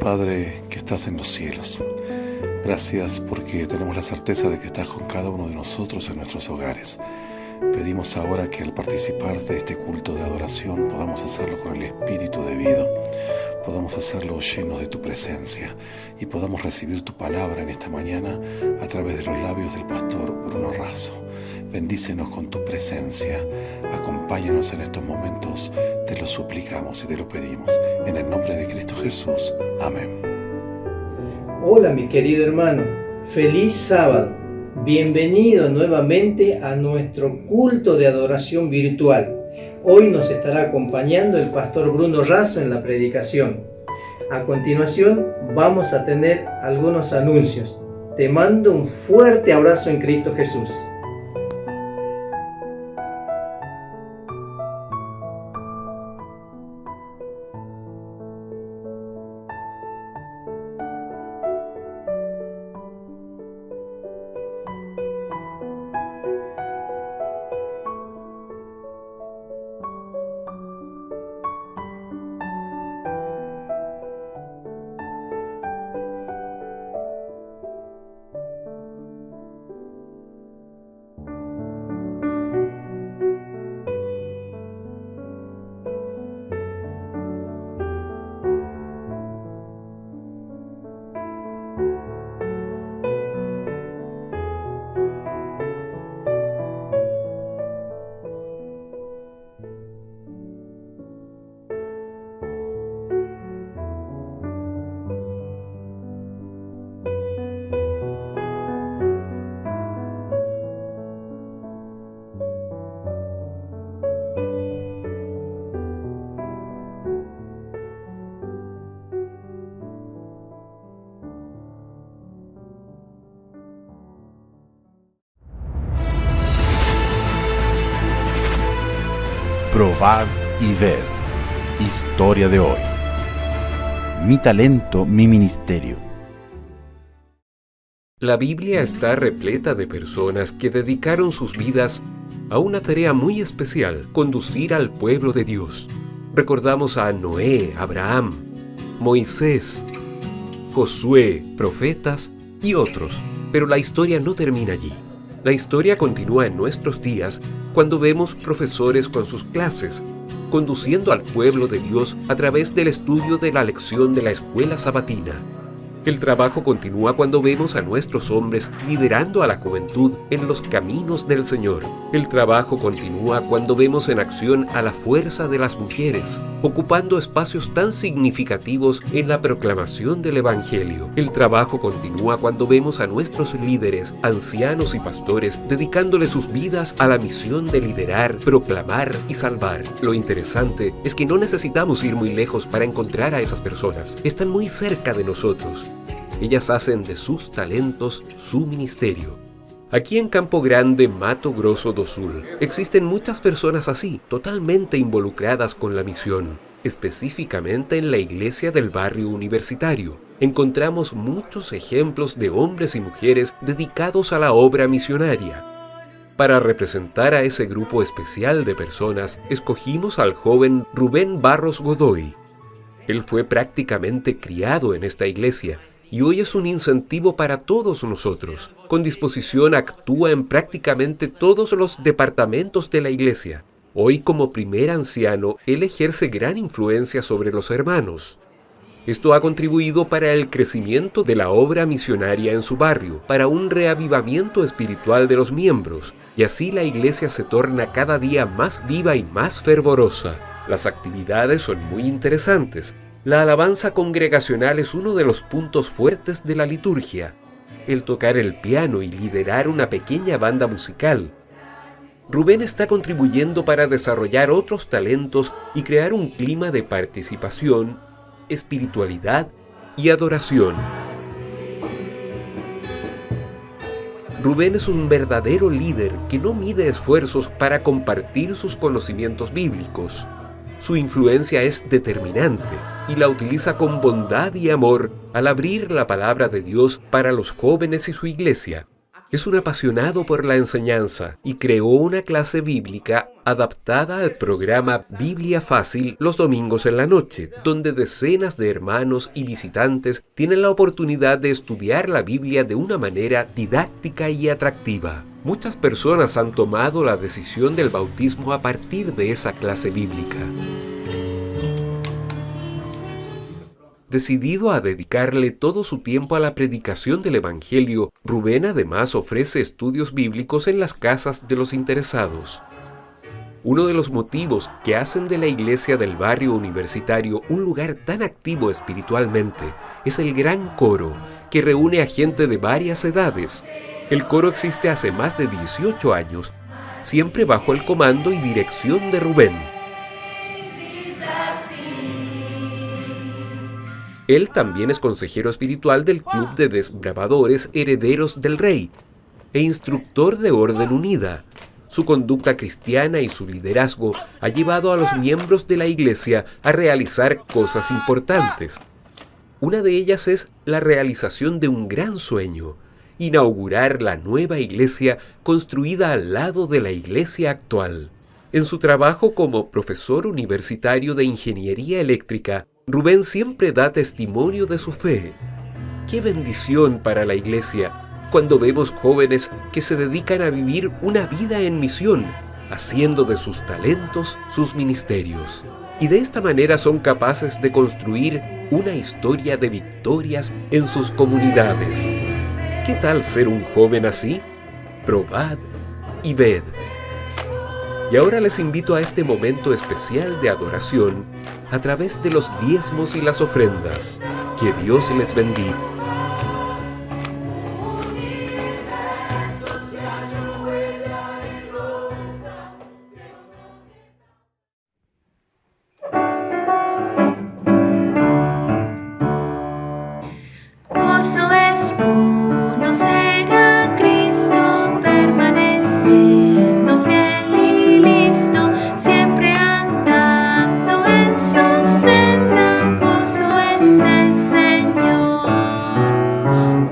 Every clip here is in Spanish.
Padre que estás en los cielos, gracias porque tenemos la certeza de que estás con cada uno de nosotros en nuestros hogares. Pedimos ahora que al participar de este culto de adoración podamos hacerlo con el espíritu debido, podamos hacerlo llenos de tu presencia y podamos recibir tu palabra en esta mañana a través de los labios del pastor Bruno Razo. Bendícenos con tu presencia, acompáñanos en estos momentos, te lo suplicamos y te lo pedimos. En el nombre de Cristo Jesús. Amén. Hola mi querido hermano, feliz sábado. Bienvenido nuevamente a nuestro culto de adoración virtual. Hoy nos estará acompañando el pastor Bruno Razo en la predicación. A continuación vamos a tener algunos anuncios. Te mando un fuerte abrazo en Cristo Jesús. Probar y ver. Historia de hoy. Mi talento, mi ministerio. La Biblia está repleta de personas que dedicaron sus vidas a una tarea muy especial: conducir al pueblo de Dios. Recordamos a Noé, Abraham, Moisés, Josué, profetas y otros. Pero la historia no termina allí. La historia continúa en nuestros días cuando vemos profesores con sus clases, conduciendo al pueblo de Dios a través del estudio de la lección de la escuela sabatina. El trabajo continúa cuando vemos a nuestros hombres liderando a la juventud en los caminos del Señor. El trabajo continúa cuando vemos en acción a la fuerza de las mujeres, ocupando espacios tan significativos en la proclamación del Evangelio. El trabajo continúa cuando vemos a nuestros líderes, ancianos y pastores, dedicándole sus vidas a la misión de liderar, proclamar y salvar. Lo interesante es que no necesitamos ir muy lejos para encontrar a esas personas. Están muy cerca de nosotros. Ellas hacen de sus talentos su ministerio. Aquí en Campo Grande, Mato Grosso do Sul, existen muchas personas así, totalmente involucradas con la misión. Específicamente en la iglesia del barrio universitario, encontramos muchos ejemplos de hombres y mujeres dedicados a la obra misionaria. Para representar a ese grupo especial de personas, escogimos al joven Rubén Barros Godoy. Él fue prácticamente criado en esta iglesia y hoy es un incentivo para todos nosotros. Con disposición actúa en prácticamente todos los departamentos de la iglesia. Hoy, como primer anciano, él ejerce gran influencia sobre los hermanos. Esto ha contribuido para el crecimiento de la obra misionaria en su barrio, para un reavivamiento espiritual de los miembros, y así la iglesia se torna cada día más viva y más fervorosa. Las actividades son muy interesantes. La alabanza congregacional es uno de los puntos fuertes de la liturgia. El tocar el piano y liderar una pequeña banda musical. Rubén está contribuyendo para desarrollar otros talentos y crear un clima de participación, espiritualidad y adoración. Rubén es un verdadero líder que no mide esfuerzos para compartir sus conocimientos bíblicos. Su influencia es determinante y la utiliza con bondad y amor al abrir la palabra de Dios para los jóvenes y su iglesia. Es un apasionado por la enseñanza y creó una clase bíblica adaptada al programa Biblia Fácil los domingos en la noche, donde decenas de hermanos y visitantes tienen la oportunidad de estudiar la Biblia de una manera didáctica y atractiva. Muchas personas han tomado la decisión del bautismo a partir de esa clase bíblica. Decidido a dedicarle todo su tiempo a la predicación del Evangelio, Rubén además ofrece estudios bíblicos en las casas de los interesados. Uno de los motivos que hacen de la iglesia del barrio universitario un lugar tan activo espiritualmente es el gran coro, que reúne a gente de varias edades. El coro existe hace más de 18 años, siempre bajo el comando y dirección de Rubén. Él también es consejero espiritual del Club de Desbravadores Herederos del Rey e instructor de Orden Unida. Su conducta cristiana y su liderazgo ha llevado a los miembros de la iglesia a realizar cosas importantes. Una de ellas es la realización de un gran sueño: inaugurar la nueva iglesia construida al lado de la iglesia actual. En su trabajo como profesor universitario de ingeniería eléctrica, Rubén siempre da testimonio de su fe. ¡Qué bendición para la iglesia cuando vemos jóvenes que se dedican a vivir una vida en misión, haciendo de sus talentos sus ministerios! Y de esta manera son capaces de construir una historia de victorias en sus comunidades. ¿Qué tal ser un joven así? Probad y ved. Y ahora les invito a este momento especial de adoración a través de los diezmos y las ofrendas. Que Dios les bendiga. Gozo es conocer a Cristo, permaneciendo fiel y listo, siempre andando en su senda. Gozo es el Señor.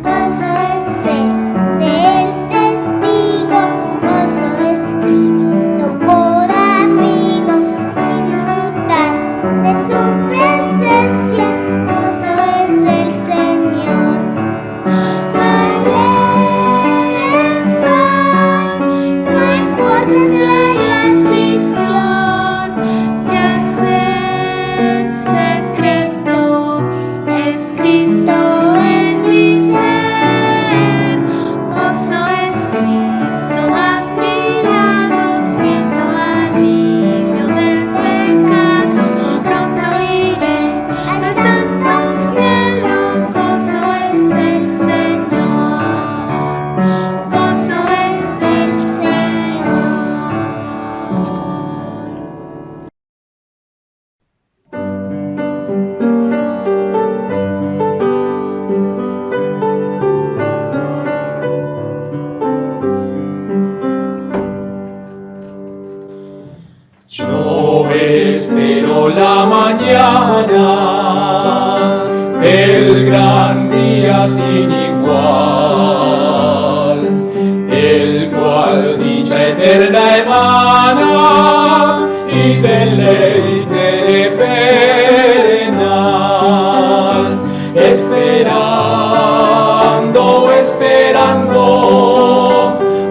Gozo es ser del testigo, gozo es Cristo por amigo y disfrutar de su presencia. Gozo es el Señor. Alegre estoy, no importa si hay aflicción, ya sé el secreto, es Cristo en mi ser. Gozo es Cristo a mi lado, siento alivio del pecado, pronto iré al santo cielo. Gozo es el Señor, gozo es el Señor. Yo espero la mañana del gran día sin igual, el cual dicha eterna emana y deleite perenal, esperando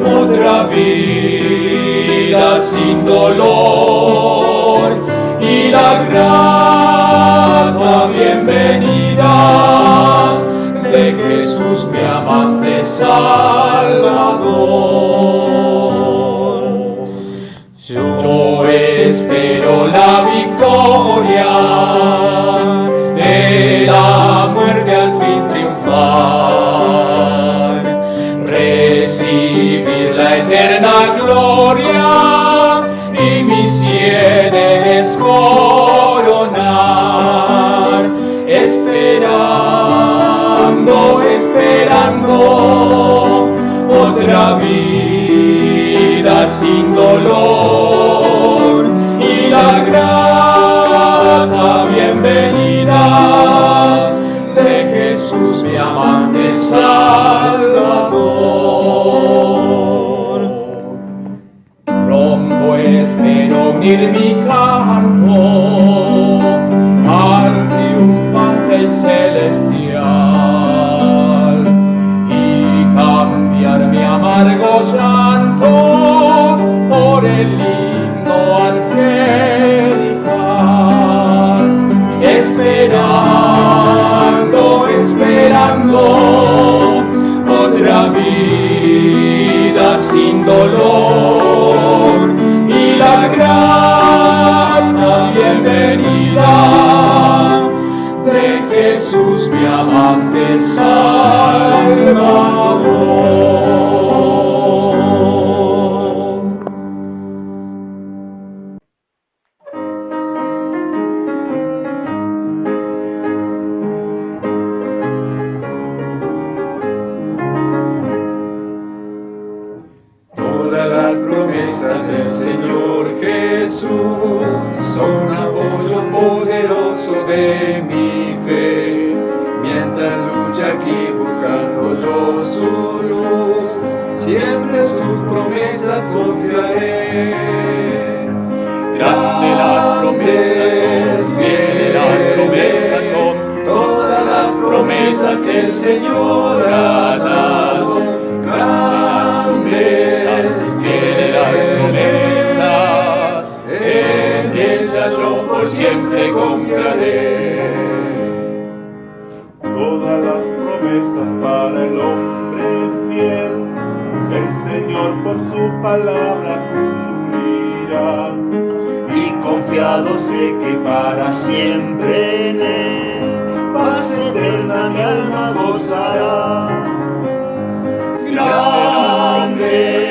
otra vida sin dolor y la grata bienvenida de Jesús mi amante Salvador. Yo espero la victoria de la muerte al fin triunfar, recibir la eterna gloria y mis sienes coronar, esperando otra vida sin dolor y la grata bienvenida de Jesús mi amante Salvador. quiero unir mi canto al triunfante y celestial y cambiar mi amargo llanto por el himno angelical, esperando otra vida sin dolor y la grata bienvenida de Jesús mi amante Salvador. Todas las promesas del Señor Jesús son apoyo poderoso de mi fe. Mientras lucha aquí buscando yo su luz, siempre sus promesas confiaré. Grande las promesas son, fieles las promesas son, todas las promesas que el Señor ha dado. Grandes, fieles las promesas, en ellas yo por siempre confiaré. Todas las promesas para el hombre fiel, el Señor por su palabra cumplirá. Y confiado sé que para siempre en él, paz eterna mi alma gozará. Grandes,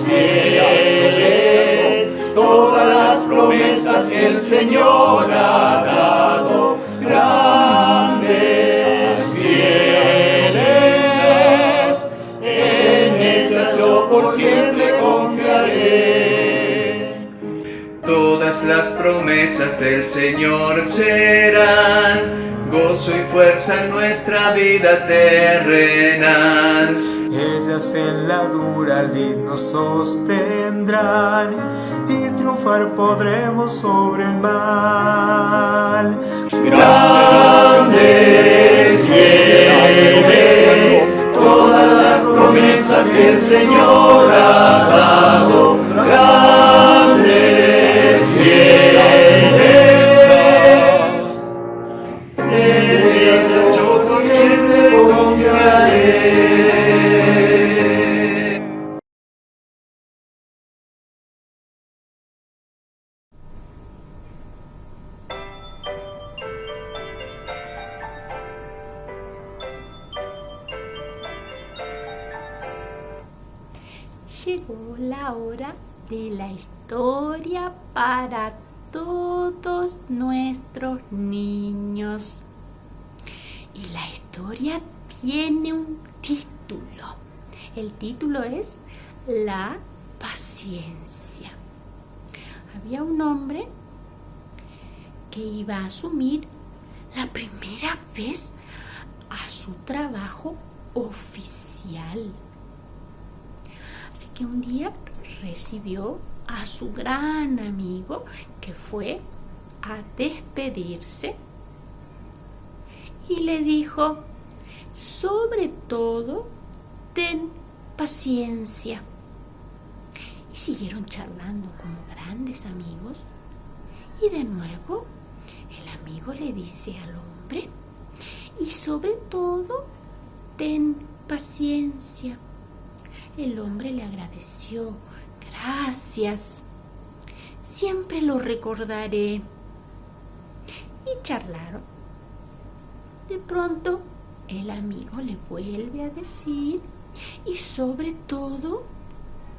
fieles, todas las promesas que el Señor ha dado. Grandes, fieles, en ellas yo por siempre confiaré. Todas las promesas del Señor serán gozo y fuerza en nuestra vida terrenal. Ellas en la dura lid nos sostendrán y triunfar podremos sobre el mal. Grandes, fieles, todas las promesas que el Señor ha dado. Grandes, fieles, en ellas yo por siempre confiaré. Llegó la hora de la historia para todos nuestros niños. Y la historia tiene un título. El título es La paciencia. Había un hombre que iba a asumir la primera vez a su trabajo oficial. Así que un día recibió a su gran amigo que fue a despedirse y le dijo: sobre todo, ten paciencia. Y siguieron charlando como grandes amigos. Y de nuevo, el amigo le dice al hombre: y sobre todo, ten paciencia. El hombre le agradeció: gracias, siempre lo recordaré. Y charlaron. De pronto, el amigo le vuelve a decir: y sobre todo,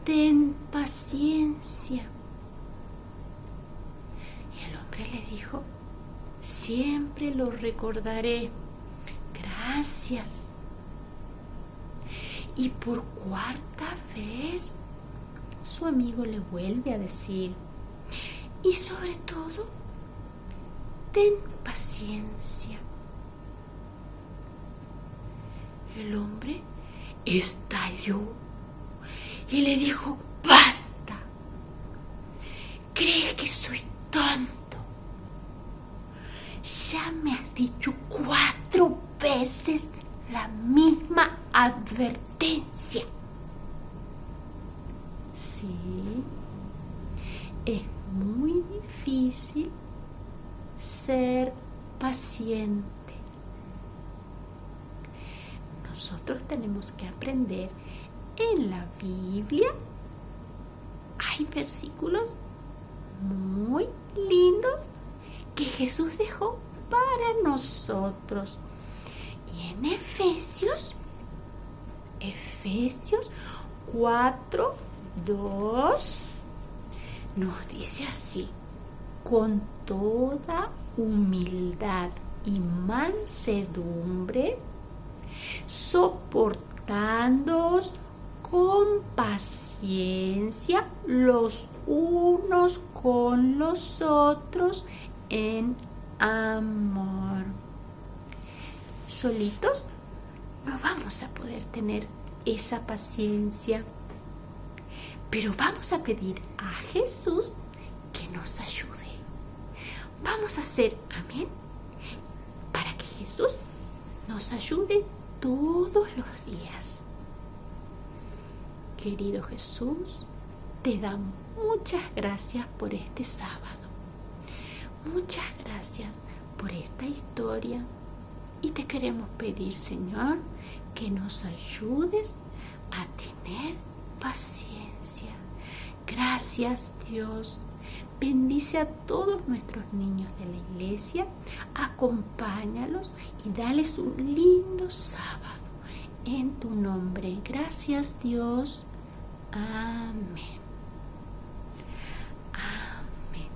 ten paciencia. Y el hombre le dijo: siempre lo recordaré, gracias. Y por cuarta vez, su amigo le vuelve a decir: y sobre todo, ten paciencia. El hombre estalló y le dijo: basta, ¿Crees que soy tonto? Ya me has dicho 4 veces la misma advertencia. Sí, es muy difícil ser paciente. Nosotros tenemos que aprender en la Biblia. Hay versículos muy lindos que Jesús dejó para nosotros. Y en Efesios 4:2 nos dice así: con toda humildad y mansedumbre, soportándoos con paciencia los unos con los otros en amor. Solitos no vamos a poder tener esa paciencia, pero vamos a pedir a Jesús que nos ayude. Vamos a hacer amén para que Jesús nos ayude todos los días. Querido Jesús, te damos muchas gracias por este sábado. Muchas gracias por esta historia. Y te queremos pedir, Señor, que nos ayudes a tener paciencia. Gracias, Dios. Bendice a todos nuestros niños de la iglesia. Acompáñalos y dales un lindo sábado. En tu nombre. Gracias, Dios. Amén. Amén.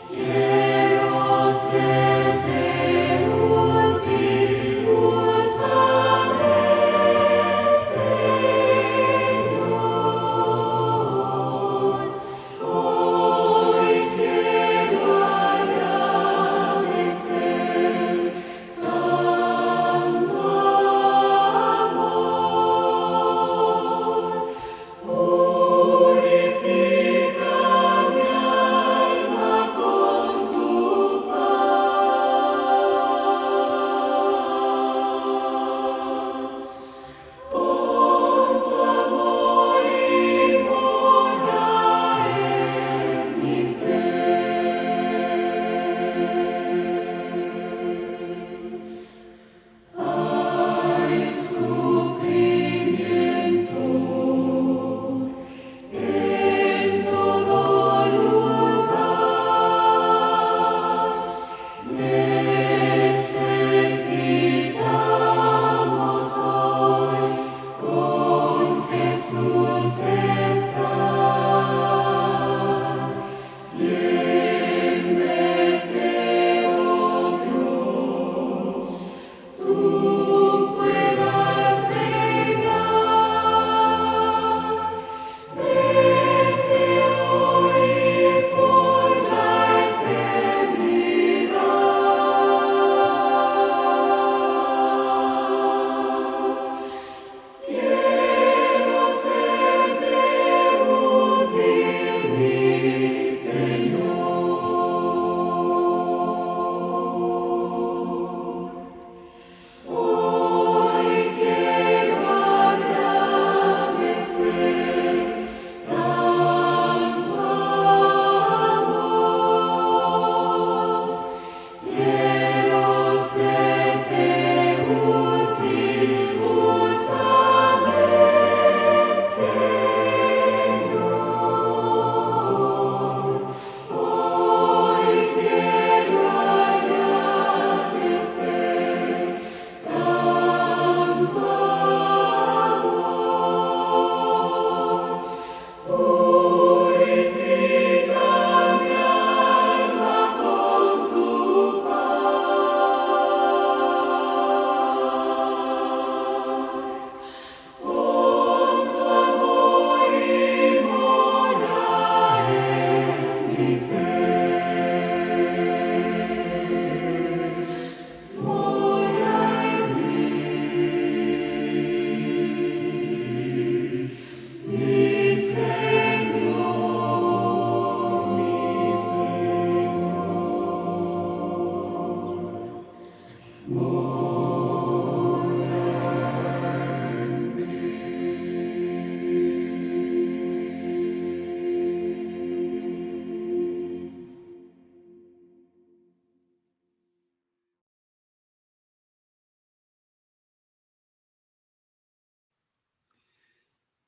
Quiero serte útil.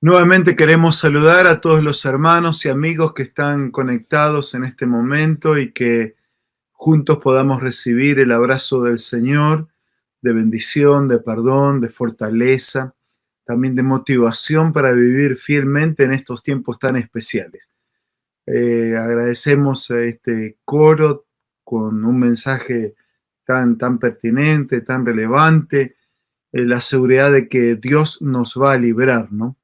Nuevamente queremos saludar a todos los hermanos y amigos que están conectados en este momento y que juntos podamos recibir el abrazo del Señor, de bendición, de perdón, de fortaleza, también de motivación para vivir fielmente en estos tiempos tan especiales. Agradecemos a este coro con un mensaje tan pertinente, tan relevante, la seguridad de que Dios nos va a librar, ¿no?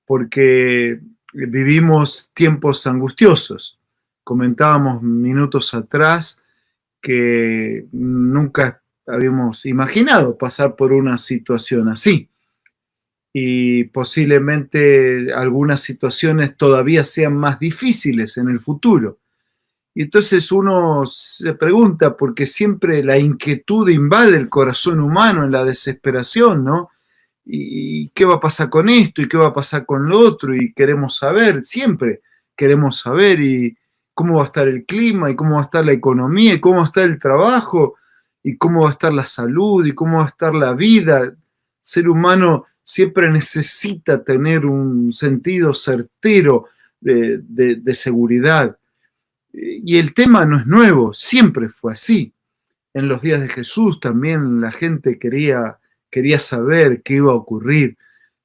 Porque vivimos tiempos angustiosos. Comentábamos minutos atrás que nunca habíamos imaginado pasar por una situación así. Y posiblemente algunas situaciones todavía sean más difíciles en el futuro. Y entonces uno se pregunta, porque siempre la inquietud invade el corazón humano en la desesperación, ¿no? ¿Y qué va a pasar con esto? ¿Y qué va a pasar con lo otro? Y queremos saber, siempre queremos saber, y cómo va a estar el clima, y cómo va a estar la economía, y cómo va a estar el trabajo, y cómo va a estar la salud, y cómo va a estar la vida. El ser humano siempre necesita tener un sentido certero de seguridad. Y el tema no es nuevo, siempre fue así. En los días de Jesús también la gente quería saber qué iba a ocurrir.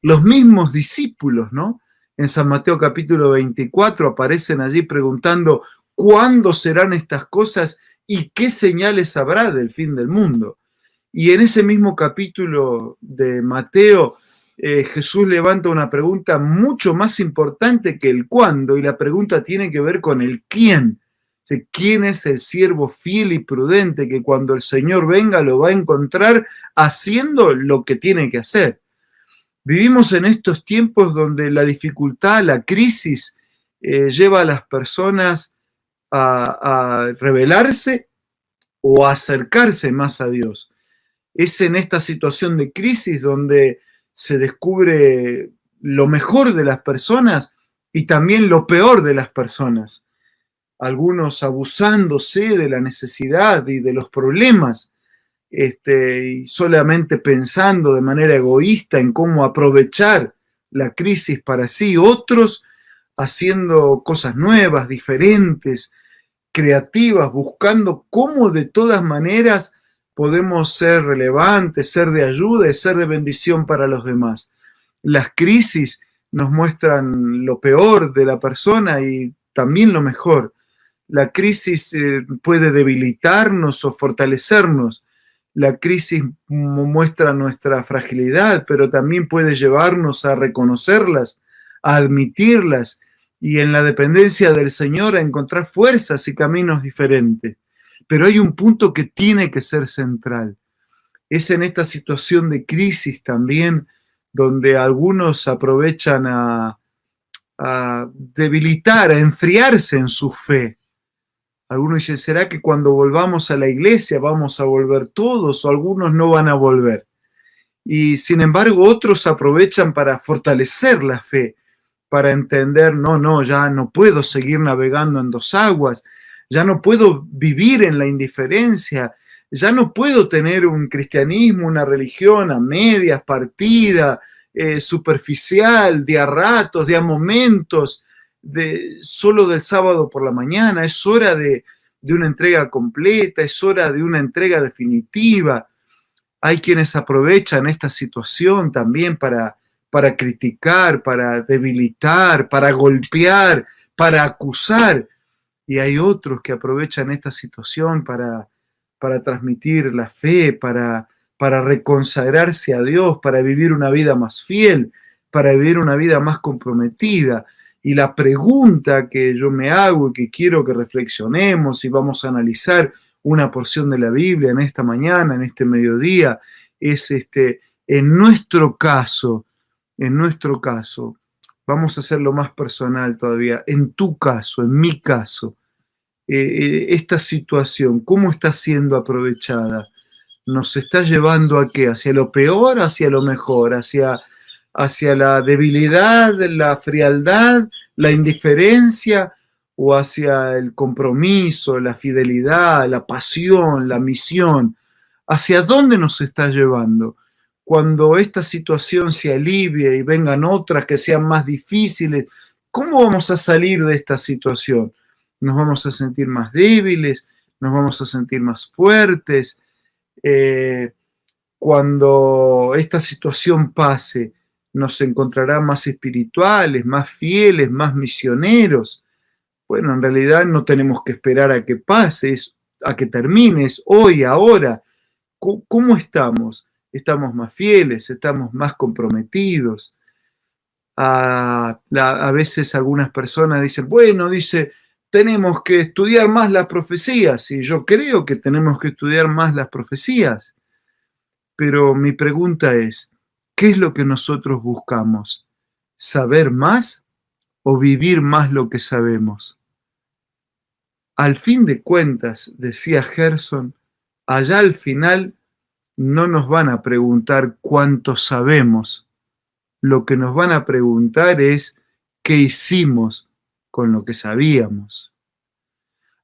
Los mismos discípulos, ¿no? En San Mateo capítulo 24 aparecen allí preguntando ¿cuándo serán estas cosas y qué señales habrá del fin del mundo? Y en ese mismo capítulo de Mateo, Jesús levanta una pregunta mucho más importante que el cuándo, y la pregunta tiene que ver con el quién. ¿Quién es el siervo fiel y prudente que cuando el Señor venga lo va a encontrar haciendo lo que tiene que hacer? Vivimos en estos tiempos donde la dificultad, la crisis, lleva a las personas a rebelarse o a acercarse más a Dios. Es en esta situación de crisis donde se descubre lo mejor de las personas y también lo peor de las personas. Algunos abusándose de la necesidad y de los problemas, y solamente pensando de manera egoísta en cómo aprovechar la crisis para sí, otros haciendo cosas nuevas, diferentes, creativas, buscando cómo de todas maneras podemos ser relevantes, ser de ayuda y ser de bendición para los demás. Las crisis nos muestran lo peor de la persona y también lo mejor. La crisis puede debilitarnos o fortalecernos. La crisis muestra nuestra fragilidad, pero también puede llevarnos a reconocerlas, a admitirlas y en la dependencia del Señor a encontrar fuerzas y caminos diferentes. Pero hay un punto que tiene que ser central. Es en esta situación de crisis también donde algunos aprovechan a debilitar, a enfriarse en su fe. Algunos dicen, ¿será que cuando volvamos a la iglesia vamos a volver todos o algunos no van a volver? Y sin embargo otros aprovechan para fortalecer la fe, para entender, no, ya no puedo seguir navegando en dos aguas, ya no puedo vivir en la indiferencia, ya no puedo tener un cristianismo, una religión a medias, partida, superficial, de a ratos, de a momentos, solo del sábado por la mañana. Es hora de una entrega completa, es hora de una entrega definitiva. Hay quienes aprovechan esta situación también para criticar, para debilitar, para golpear, para acusar. Y hay otros que aprovechan esta situación para transmitir la fe, para reconsagrarse a Dios, para vivir una vida más fiel, para vivir una vida más comprometida. Y la pregunta que yo me hago y que quiero que reflexionemos y vamos a analizar una porción de la Biblia en esta mañana, en este mediodía, es en nuestro caso, vamos a hacerlo más personal todavía, en tu caso, en mi caso, esta situación, ¿cómo está siendo aprovechada? ¿Nos está llevando a qué? ¿Hacia lo peor, hacia lo mejor? ¿Hacia la debilidad, la frialdad, la indiferencia o hacia el compromiso, la fidelidad, la pasión, la misión? ¿Hacia dónde nos está llevando? cuando esta situación se alivie y vengan otras que sean más difíciles, ¿cómo vamos a salir de esta situación? ¿Nos vamos a sentir más débiles? ¿Nos vamos a sentir más fuertes? Cuando esta situación pase, ¿nos encontrará más espirituales, más fieles, más misioneros? Bueno, en realidad no tenemos que esperar a que pase, a que termine, es hoy, ahora. ¿Cómo estamos? ¿Estamos más fieles? ¿Estamos más comprometidos? A veces algunas personas dicen, bueno, tenemos que estudiar más las profecías, y yo creo que tenemos que estudiar más las profecías, pero mi pregunta es, ¿qué es lo que nosotros buscamos? ¿Saber más o vivir más lo que sabemos? Al fin de cuentas, decía Gerson, allá al final no nos van a preguntar cuánto sabemos. Lo que nos van a preguntar es qué hicimos con lo que sabíamos.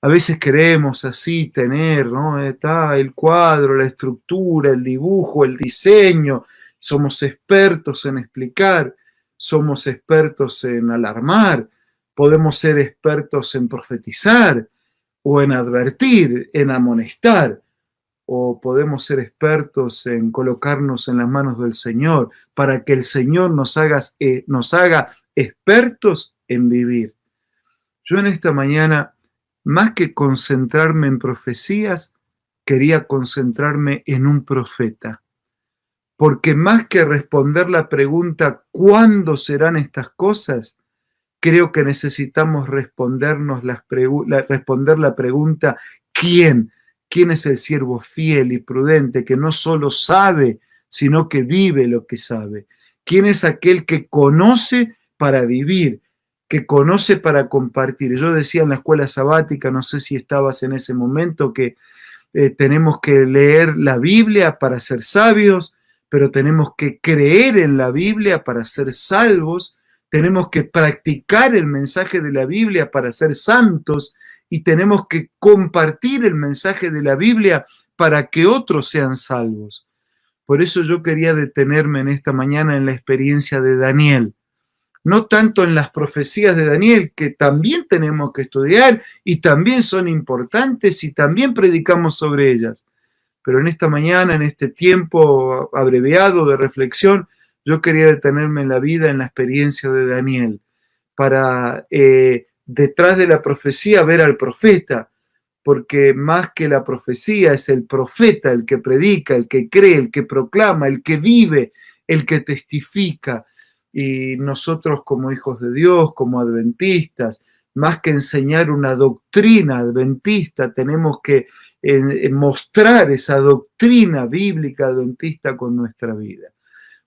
A veces queremos así tener, ¿no? Está el cuadro, la estructura, el dibujo, el diseño. Somos expertos en explicar, somos expertos en alarmar, podemos ser expertos en profetizar o en advertir, en amonestar, o podemos ser expertos en colocarnos en las manos del Señor para que el Señor nos haga expertos en vivir. Yo en esta mañana, más que concentrarme en profecías, quería concentrarme en un profeta. Porque más que responder la pregunta ¿cuándo serán estas cosas?, creo que necesitamos responder la pregunta ¿quién? ¿Quién es el siervo fiel y prudente que no solo sabe, sino que vive lo que sabe? ¿Quién es aquel que conoce para vivir, que conoce para compartir? Yo decía en la escuela sabática, no sé si estabas en ese momento, que tenemos que leer la Biblia para ser sabios, pero tenemos que creer en la Biblia para ser salvos, tenemos que practicar el mensaje de la Biblia para ser santos y tenemos que compartir el mensaje de la Biblia para que otros sean salvos. Por eso yo quería detenerme en esta mañana en la experiencia de Daniel. No tanto en las profecías de Daniel, que también tenemos que estudiar y también son importantes y también predicamos sobre ellas. Pero en esta mañana, en este tiempo abreviado de reflexión, yo quería detenerme en la vida, en la experiencia de Daniel, para detrás de la profecía ver al profeta, porque más que la profecía es el profeta el que predica, el que cree, el que proclama, el que vive, el que testifica. Y nosotros como hijos de Dios, como adventistas, más que enseñar una doctrina adventista, tenemos que mostrar esa doctrina bíblica adventista con nuestra vida.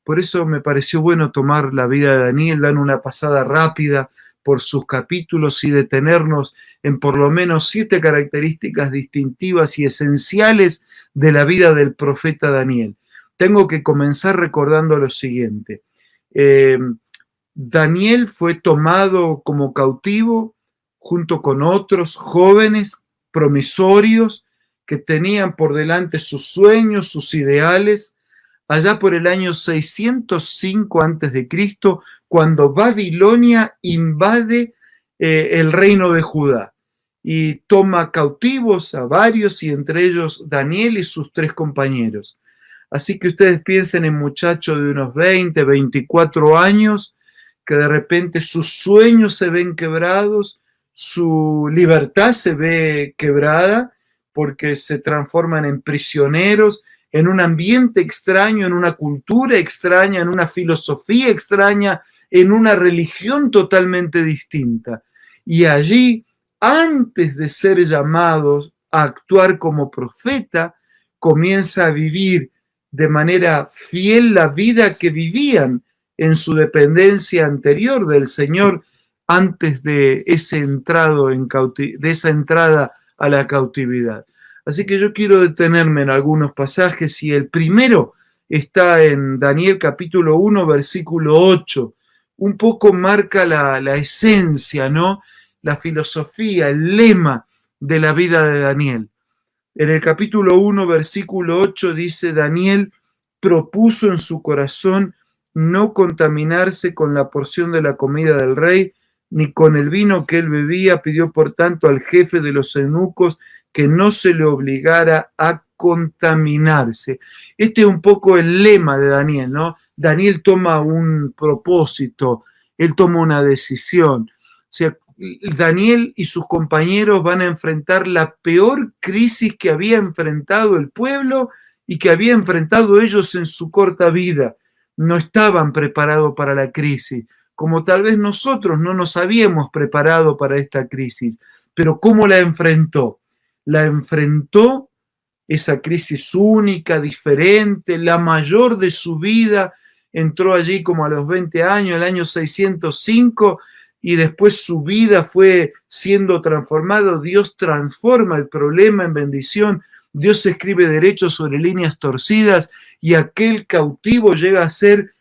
Por eso me pareció bueno tomar la vida de Daniel, dar una pasada rápida por sus capítulos y detenernos en por lo menos 7 características distintivas y esenciales de la vida del profeta Daniel. Tengo que comenzar recordando lo siguiente. Daniel fue tomado como cautivo junto con otros jóvenes promisorios que tenían por delante sus sueños, sus ideales, allá por el año 605 a.C., cuando Babilonia invade el reino de Judá y toma cautivos a varios, y entre ellos Daniel y sus 3 compañeros. Así que ustedes piensen en muchachos de unos 20, 24 años, que de repente sus sueños se ven quebrados, su libertad se ve quebrada, porque se transforman en prisioneros, en un ambiente extraño, en una cultura extraña, en una filosofía extraña, en una religión totalmente distinta. Y allí, antes de ser llamados a actuar como profeta, comienza a vivir de manera fiel la vida que vivían en su dependencia anterior del Señor antes de esa entrada a la cautividad. Así que yo quiero detenerme en algunos pasajes, y el primero está en Daniel capítulo 1, versículo 8. Un poco marca la esencia, ¿no? La filosofía, el lema de la vida de Daniel. En el capítulo 1, versículo 8 dice Daniel: propuso en su corazón no contaminarse con la porción de la comida del rey, ni con el vino que él bebía. Pidió por tanto al jefe de los eunucos que no se le obligara a contaminarse. Este es un poco el lema de Daniel, ¿no? Daniel toma un propósito, él toma una decisión. O sea, Daniel y sus compañeros van a enfrentar la peor crisis que había enfrentado el pueblo y que había enfrentado ellos en su corta vida. No estaban preparados para la crisis, como tal vez nosotros no nos habíamos preparado para esta crisis. Pero ¿cómo la enfrentó? La enfrentó, esa crisis única, diferente, la mayor de su vida. Entró allí como a los 20 años, el año 605, y después su vida fue siendo transformada. Dios transforma el problema en bendición. Dios escribe derecho sobre líneas torcidas, y aquel cautivo llega a ser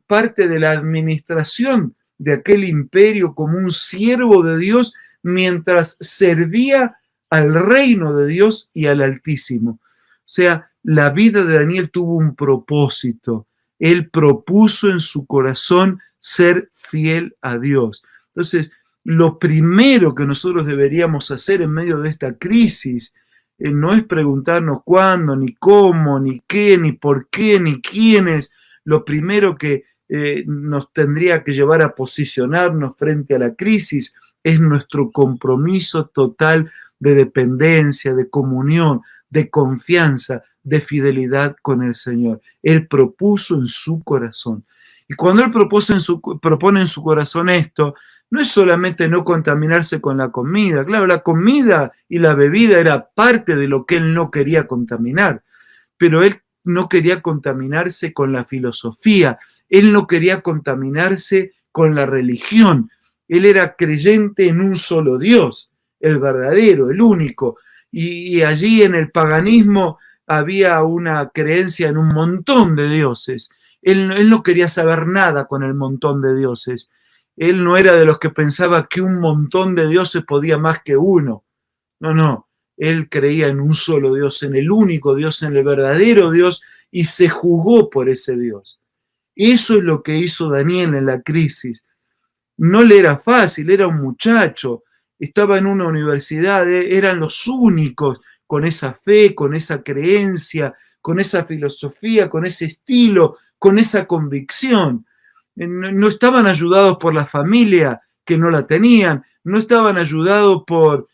parte de la administración de aquel imperio como un siervo de Dios mientras servía al reino de Dios y al Altísimo. O sea, la vida de Daniel tuvo un propósito. Él propuso en su corazón ser fiel a Dios. Entonces, lo primero que nosotros deberíamos hacer en medio de esta crisis no es preguntarnos cuándo, ni cómo, ni qué, ni por qué, ni quiénes. Lo primero que nos tendría que llevar a posicionarnos frente a la crisis es nuestro compromiso total de dependencia, de comunión, de confianza, de fidelidad con el Señor. Él propuso en su corazón. Y cuando Él propone en su corazón esto, no es solamente no contaminarse con la comida. Claro, la comida y la bebida era parte de lo que Él no quería contaminar, pero Él no quería contaminarse con la filosofía, Él no quería contaminarse con la religión. Él era creyente en un solo Dios, el verdadero, el único. Y allí en el paganismo había una creencia en un montón de dioses. Él no quería saber nada con el montón de dioses. Él no era de los que pensaba que un montón de dioses podía más que uno. No. Él creía en un solo Dios, en el único Dios, en el verdadero Dios, y se jugó por ese Dios. Eso es lo que hizo Daniel en la crisis. No le era fácil, era un muchacho, estaba en una universidad, eran los únicos con esa fe, con esa creencia, con esa filosofía, con ese estilo, con esa convicción. No estaban ayudados por la familia, que no la tenían, no estaban ayudados por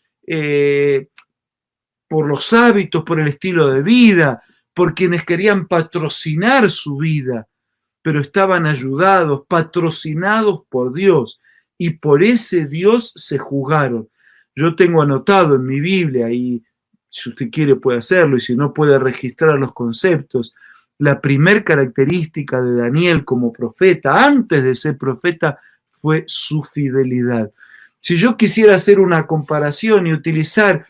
los hábitos, por el estilo de vida, por quienes querían patrocinar su vida, pero estaban ayudados, patrocinados por Dios, y por ese Dios se jugaron. Yo tengo anotado en mi Biblia, y si usted quiere puede hacerlo, y si no puede registrar los conceptos, la primer característica de Daniel como profeta, antes de ser profeta, fue su fidelidad. Si yo quisiera hacer una comparación y utilizar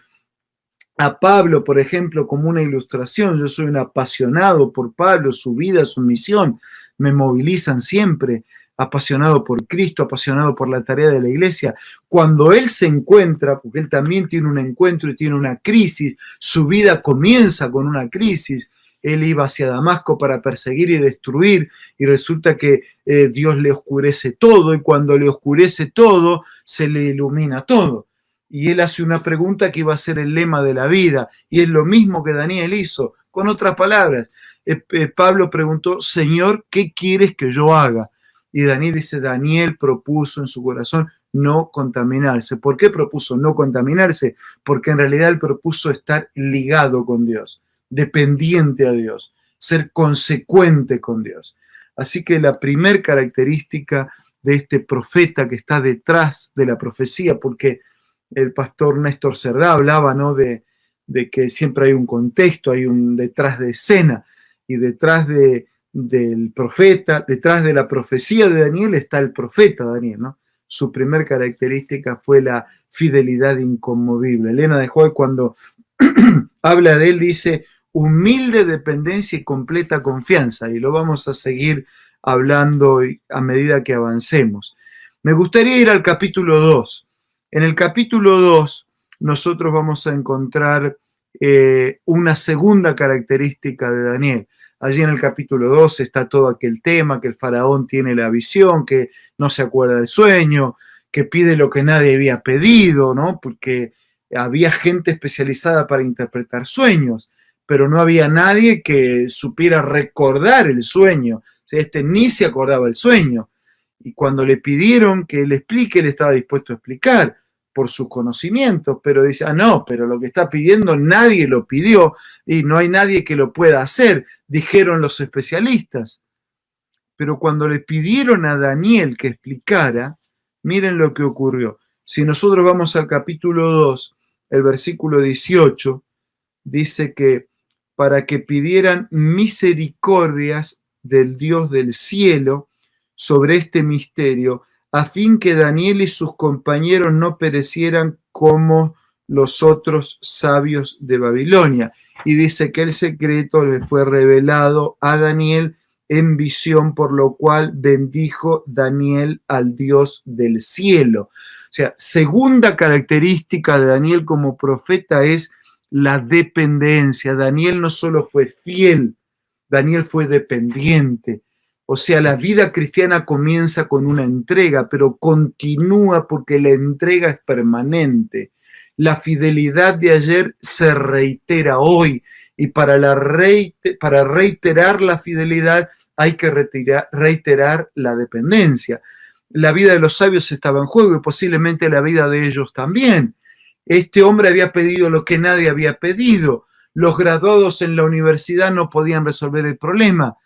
a Pablo, por ejemplo, como una ilustración, yo soy un apasionado por Pablo, su vida, su misión, me movilizan siempre, apasionado por Cristo, apasionado por la tarea de la iglesia. Cuando él se encuentra, porque él también tiene un encuentro y tiene una crisis, su vida comienza con una crisis. Él iba hacia Damasco para perseguir y destruir, y resulta que Dios le oscurece todo, y cuando le oscurece todo, se le ilumina todo. Y él hace una pregunta que iba a ser el lema de la vida, y es lo mismo que Daniel hizo. Con otras palabras, Pablo preguntó: Señor, ¿qué quieres que yo haga? Y Daniel dice, Daniel propuso en su corazón no contaminarse. ¿Por qué propuso no contaminarse? Porque en realidad él propuso estar ligado con Dios, dependiente a Dios, ser consecuente con Dios. Así que la primer característica de este profeta que está detrás de la profecía, porque el pastor Néstor Cerdá hablaba, ¿no?, de que siempre hay un contexto, hay un detrás de escena, y detrás del profeta, detrás de la profecía de Daniel está el profeta Daniel, ¿no? Su primer característica fue la fidelidad inconmovible. Elena de White, cuando habla de él, dice humilde dependencia y completa confianza, y lo vamos a seguir hablando a medida que avancemos. Me gustaría ir al capítulo 2. En el capítulo 2 nosotros vamos a encontrar una segunda característica de Daniel. Allí en el capítulo 12 está todo aquel tema, que el faraón tiene la visión, que no se acuerda del sueño, que pide lo que nadie había pedido, ¿no? Porque había gente especializada para interpretar sueños, pero no había nadie que supiera recordar el sueño. O sea, ni se acordaba el sueño. Y cuando le pidieron que él explique, él estaba dispuesto a explicar por sus conocimientos, pero dice, no, pero lo que está pidiendo nadie lo pidió y no hay nadie que lo pueda hacer, dijeron los especialistas. Pero cuando le pidieron a Daniel que explicara, miren lo que ocurrió. Si nosotros vamos al capítulo 2, el versículo 18, dice que para que pidieran misericordias del Dios del cielo sobre este misterio, a fin que Daniel y sus compañeros no perecieran como los otros sabios de Babilonia. Y dice que el secreto le fue revelado a Daniel en visión, por lo cual bendijo Daniel al Dios del cielo. O sea, segunda característica de Daniel como profeta es la dependencia. Daniel no solo fue fiel, Daniel fue dependiente. O sea, la vida cristiana comienza con una entrega, pero continúa porque la entrega es permanente. La fidelidad de ayer se reitera hoy y para reiterar la fidelidad hay que reiterar la dependencia. La vida de los sabios estaba en juego y posiblemente la vida de ellos también. Este hombre había pedido lo que nadie había pedido. Los graduados en la universidad no podían resolver el problema.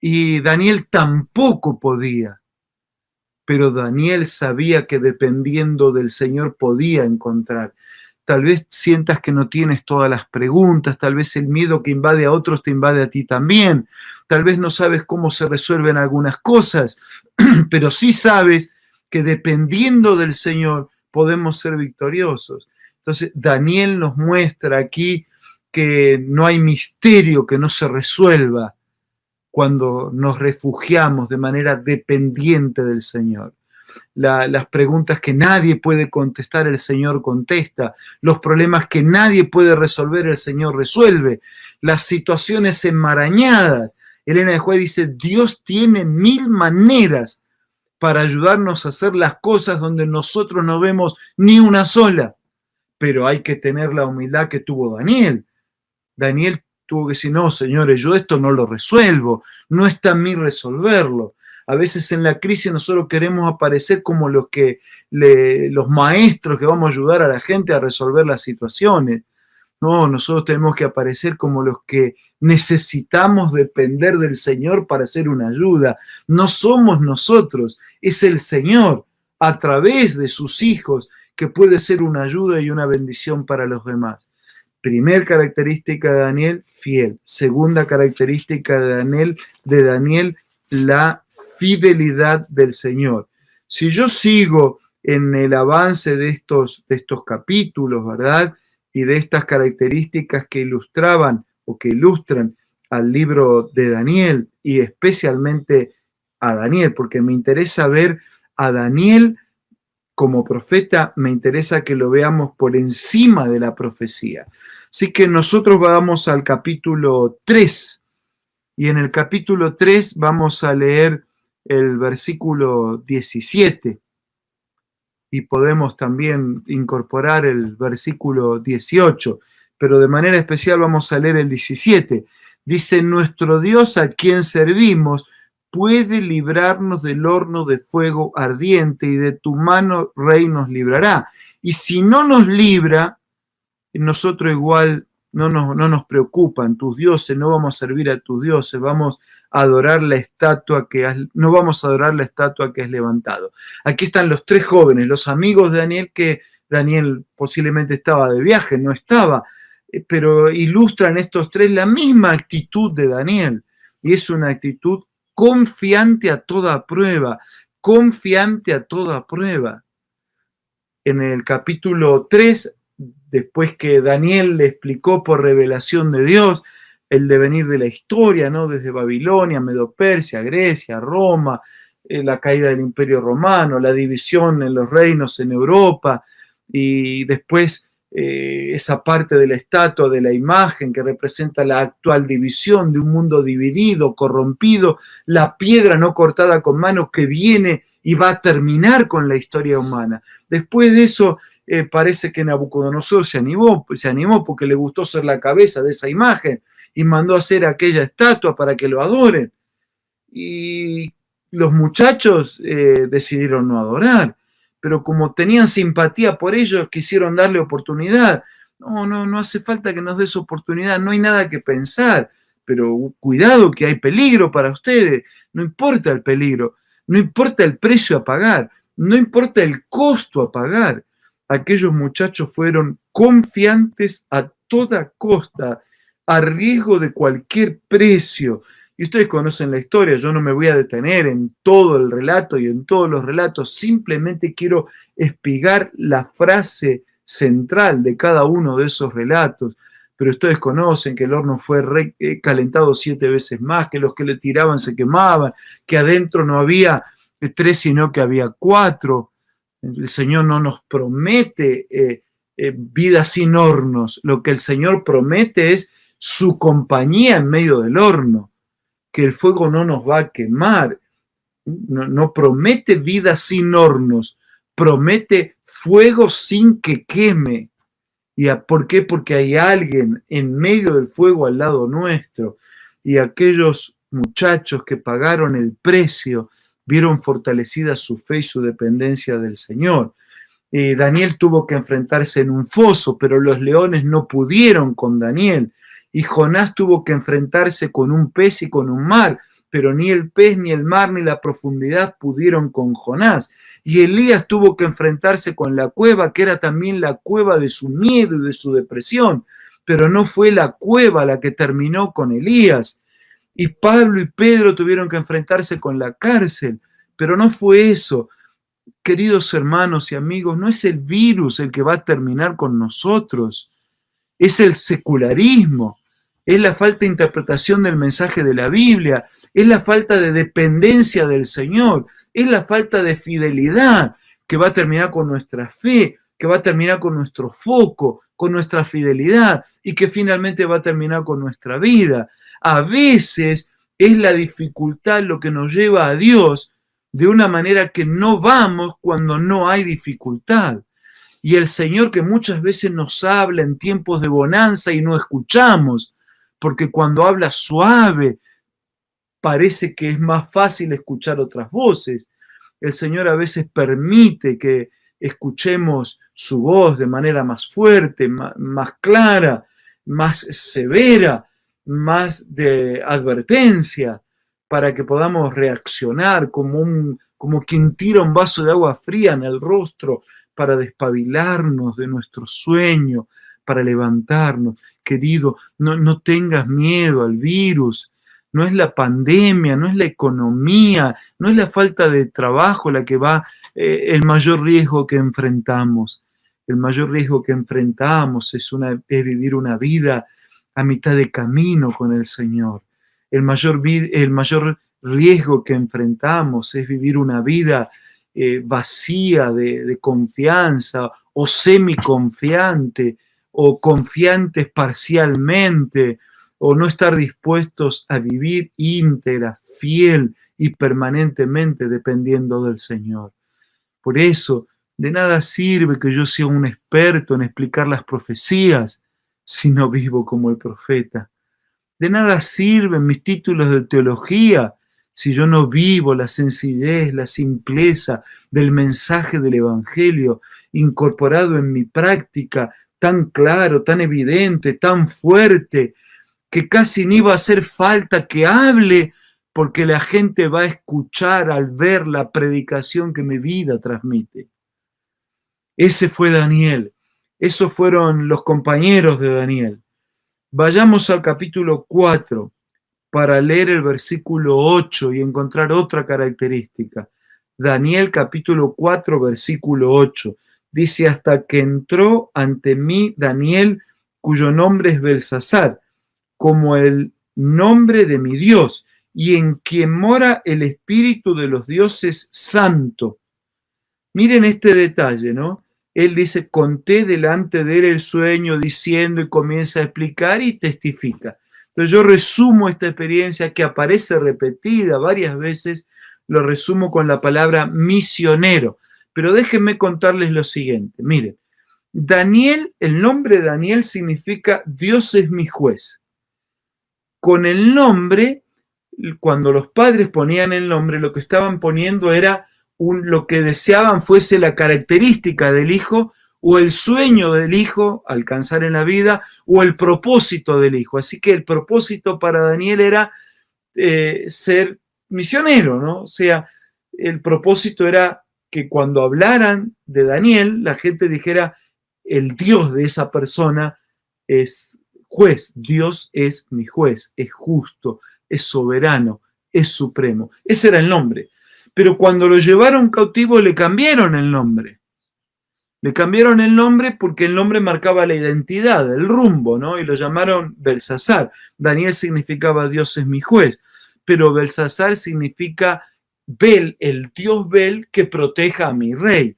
Y Daniel tampoco podía, pero Daniel sabía que dependiendo del Señor podía encontrar. Tal vez sientas que no tienes todas las preguntas, tal vez el miedo que invade a otros te invade a ti también, tal vez no sabes cómo se resuelven algunas cosas, pero sí sabes que dependiendo del Señor podemos ser victoriosos. Entonces Daniel nos muestra aquí que no hay misterio que no se resuelva cuando nos refugiamos de manera dependiente del Señor. Las preguntas que nadie puede contestar, el Señor contesta. Los problemas que nadie puede resolver, el Señor resuelve. Las situaciones enmarañadas. Elena de White dice, Dios tiene 1000 maneras para ayudarnos a hacer las cosas donde nosotros no vemos ni una sola. Pero hay que tener la humildad que tuvo Daniel. Daniel tuvo que decir, no, señores, yo esto no lo resuelvo, no está en mí resolverlo. A veces en la crisis nosotros queremos aparecer como los maestros que vamos a ayudar a la gente a resolver las situaciones. No, nosotros tenemos que aparecer como los que necesitamos depender del Señor para hacer una ayuda. No somos nosotros, es el Señor a través de sus hijos que puede ser una ayuda y una bendición para los demás. Primer característica de Daniel, fiel. Segunda característica de Daniel, la fidelidad del Señor. Si yo sigo en el avance de estos capítulos, ¿verdad? Y de estas características que ilustraban o que ilustran al libro de Daniel y especialmente a Daniel, porque me interesa ver a Daniel como profeta, me interesa que lo veamos por encima de la profecía. Así que nosotros vamos al capítulo 3 y en el capítulo 3 vamos a leer el versículo 17 y podemos también incorporar el versículo 18, pero de manera especial vamos a leer el 17. Dice, nuestro Dios a quien servimos puede librarnos del horno de fuego ardiente y de tu mano, Rey, nos librará. Y si no nos libra, nosotros igual no nos preocupan tus dioses, no vamos a servir a tus dioses, vamos a adorar la estatua no vamos a adorar la estatua que has levantado. Aquí están los 3 jóvenes, los amigos de Daniel, que Daniel posiblemente estaba de viaje, no estaba, pero ilustran estos 3 la misma actitud de Daniel, y es una actitud confiante a toda prueba, confiante a toda prueba. En el capítulo 3, después que Daniel le explicó por revelación de Dios el devenir de la historia, ¿no? Desde Babilonia, Medo-Persia, Grecia, Roma, la caída del Imperio Romano, la división en los reinos en Europa, y después esa parte de la estatua, de la imagen que representa la actual división de un mundo dividido, corrompido, la piedra no cortada con manos que viene y va a terminar con la historia humana. Después de eso, parece que Nabucodonosor se animó porque le gustó ser la cabeza de esa imagen y mandó a hacer aquella estatua para que lo adoren. Y los muchachos decidieron no adorar, pero como tenían simpatía por ellos, quisieron darle oportunidad. No hace falta que nos des oportunidad, no hay nada que pensar, pero cuidado que hay peligro para ustedes, no importa el peligro, no importa el precio a pagar, no importa el costo a pagar. Aquellos muchachos fueron confiantes a toda costa, a riesgo de cualquier precio. Y ustedes conocen la historia, yo no me voy a detener en todo el relato y en todos los relatos, simplemente quiero espigar la frase central de cada uno de esos relatos. Pero ustedes conocen que el horno fue calentado 7 veces más, que los que le tiraban se quemaban, que adentro no había 3, sino que había 4. El Señor no nos promete vida sin hornos, lo que el Señor promete es su compañía en medio del horno, que el fuego no nos va a quemar, no promete vida sin hornos, promete fuego sin que queme. ¿Y por qué? Porque hay alguien en medio del fuego al lado nuestro, y aquellos muchachos que pagaron el precio vieron fortalecida su fe y su dependencia del Señor. Daniel tuvo que enfrentarse en un foso, pero los leones no pudieron con Daniel. Y Jonás tuvo que enfrentarse con un pez y con un mar, pero ni el pez, ni el mar, ni la profundidad pudieron con Jonás. Y Elías tuvo que enfrentarse con la cueva, que era también la cueva de su miedo y de su depresión, pero no fue la cueva la que terminó con Elías. Y Pablo y Pedro tuvieron que enfrentarse con la cárcel, pero no fue eso. Queridos hermanos y amigos, no es el virus el que va a terminar con nosotros, es el secularismo. Es la falta de interpretación del mensaje de la Biblia, es la falta de dependencia del Señor, es la falta de fidelidad que va a terminar con nuestra fe, que va a terminar con nuestro foco, con nuestra fidelidad y que finalmente va a terminar con nuestra vida. A veces es la dificultad lo que nos lleva a Dios de una manera que no vamos cuando no hay dificultad. Y el Señor que muchas veces nos habla en tiempos de bonanza y no escuchamos, porque cuando habla suave, parece que es más fácil escuchar otras voces. El Señor a veces permite que escuchemos su voz de manera más fuerte, más clara, más severa, más de advertencia, para que podamos reaccionar como quien tira un vaso de agua fría en el rostro para despabilarnos de nuestro sueño, para levantarnos. Querido, no tengas miedo al virus, no es la pandemia, no es la economía, no es la falta de trabajo la que va el mayor riesgo que enfrentamos. El mayor riesgo que enfrentamos es vivir una vida a mitad de camino con el Señor. El mayor riesgo que enfrentamos es vivir una vida vacía de confianza o semiconfiante o confiantes parcialmente, o no estar dispuestos a vivir íntegra, fiel y permanentemente dependiendo del Señor. Por eso, de nada sirve que yo sea un experto en explicar las profecías si no vivo como el profeta. De nada sirven mis títulos de teología si yo no vivo la sencillez, la simpleza del mensaje del Evangelio incorporado en mi práctica tan claro, tan evidente, tan fuerte, que casi ni va a hacer falta que hable, porque la gente va a escuchar al ver la predicación que mi vida transmite. Ese fue Daniel. Esos fueron los compañeros de Daniel. Vayamos al capítulo 4 para leer el versículo 8 y encontrar otra característica. Daniel capítulo 4, versículo 8. Dice, hasta que entró ante mí Daniel, cuyo nombre es Belsasar, como el nombre de mi Dios, y en quien mora el espíritu de los dioses santo. Miren este detalle, ¿no? él dice, conté delante de él el sueño diciendo, y comienza a explicar y testifica. Entonces yo resumo esta experiencia que aparece repetida varias veces, lo resumo con la palabra misionero. Pero déjenme contarles lo siguiente. Miren, Daniel, el nombre Daniel significa Dios es mi juez. Con el nombre, cuando los padres ponían el nombre, lo que estaban poniendo era lo que deseaban fuese la característica del hijo o el sueño del hijo alcanzar en la vida o el propósito del hijo. Así que el propósito para Daniel era ser misionero, ¿no? O sea, el propósito era que cuando hablaran de Daniel, la gente dijera, el Dios de esa persona es juez, Dios es mi juez, es justo, es soberano, es supremo. Ese era el nombre. Pero cuando lo llevaron cautivo le cambiaron el nombre. Le cambiaron el nombre porque el nombre marcaba la identidad, el rumbo, ¿no? Y lo llamaron Belsasar. Daniel significaba Dios es mi juez, pero Belsasar significa Bel, el Dios Bel que proteja a mi rey.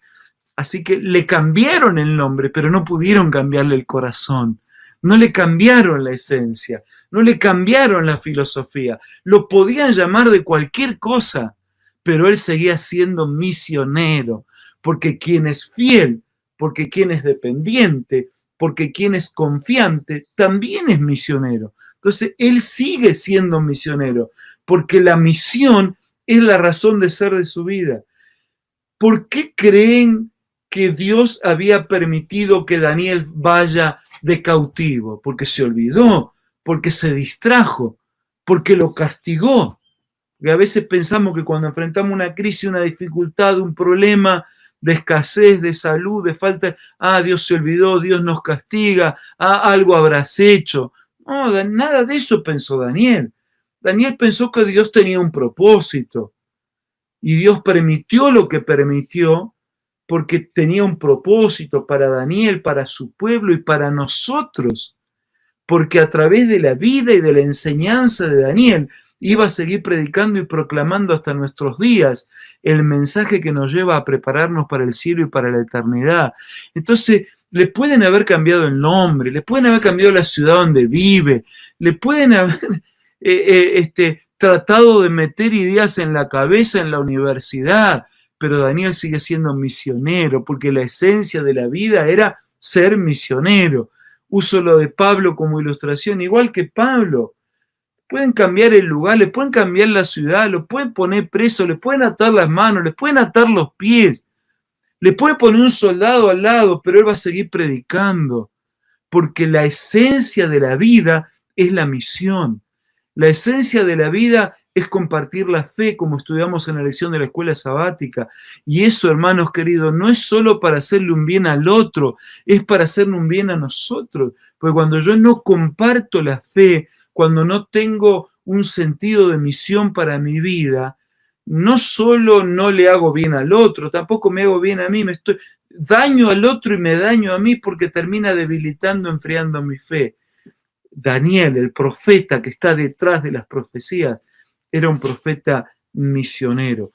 Así que le cambiaron el nombre, pero no pudieron cambiarle el corazón. No le cambiaron la esencia, no le cambiaron la filosofía. Lo podían llamar de cualquier cosa, pero él seguía siendo misionero, porque quien es fiel, porque quien es dependiente, porque quien es confiante, también es misionero. Entonces, él sigue siendo misionero, porque la misión es la razón de ser de su vida. ¿Por qué creen que Dios había permitido que Daniel vaya de cautivo? Porque se olvidó, porque se distrajo, porque lo castigó. Y a veces pensamos que cuando enfrentamos una crisis, una dificultad, un problema de escasez, de salud, de falta, Dios se olvidó, Dios nos castiga, algo habrás hecho. No, nada de eso pensó Daniel. Daniel pensó que Dios tenía un propósito y Dios permitió lo que permitió porque tenía un propósito para Daniel, para su pueblo y para nosotros, porque a través de la vida y de la enseñanza de Daniel iba a seguir predicando y proclamando hasta nuestros días el mensaje que nos lleva a prepararnos para el cielo y para la eternidad. Entonces, le pueden haber cambiado el nombre, le pueden haber cambiado la ciudad donde vive, le pueden haber tratado de meter ideas en la cabeza en la universidad, pero Daniel sigue siendo misionero, porque la esencia de la vida era ser misionero. Uso lo de Pablo como ilustración, igual que Pablo. Pueden cambiar el lugar, le pueden cambiar la ciudad, lo pueden poner preso, le pueden atar las manos, le pueden atar los pies, le pueden poner un soldado al lado, pero él va a seguir predicando, porque la esencia de la vida es la misión. La esencia de la vida es compartir la fe, como estudiamos en la lección de la escuela sabática. Y eso, hermanos queridos, no es solo para hacerle un bien al otro, es para hacerle un bien a nosotros. Porque cuando yo no comparto la fe, cuando no tengo un sentido de misión para mi vida, no solo no le hago bien al otro, tampoco me hago bien a mí, daño al otro y me daño a mí porque termina debilitando, enfriando mi fe. Daniel, el profeta que está detrás de las profecías, era un profeta misionero.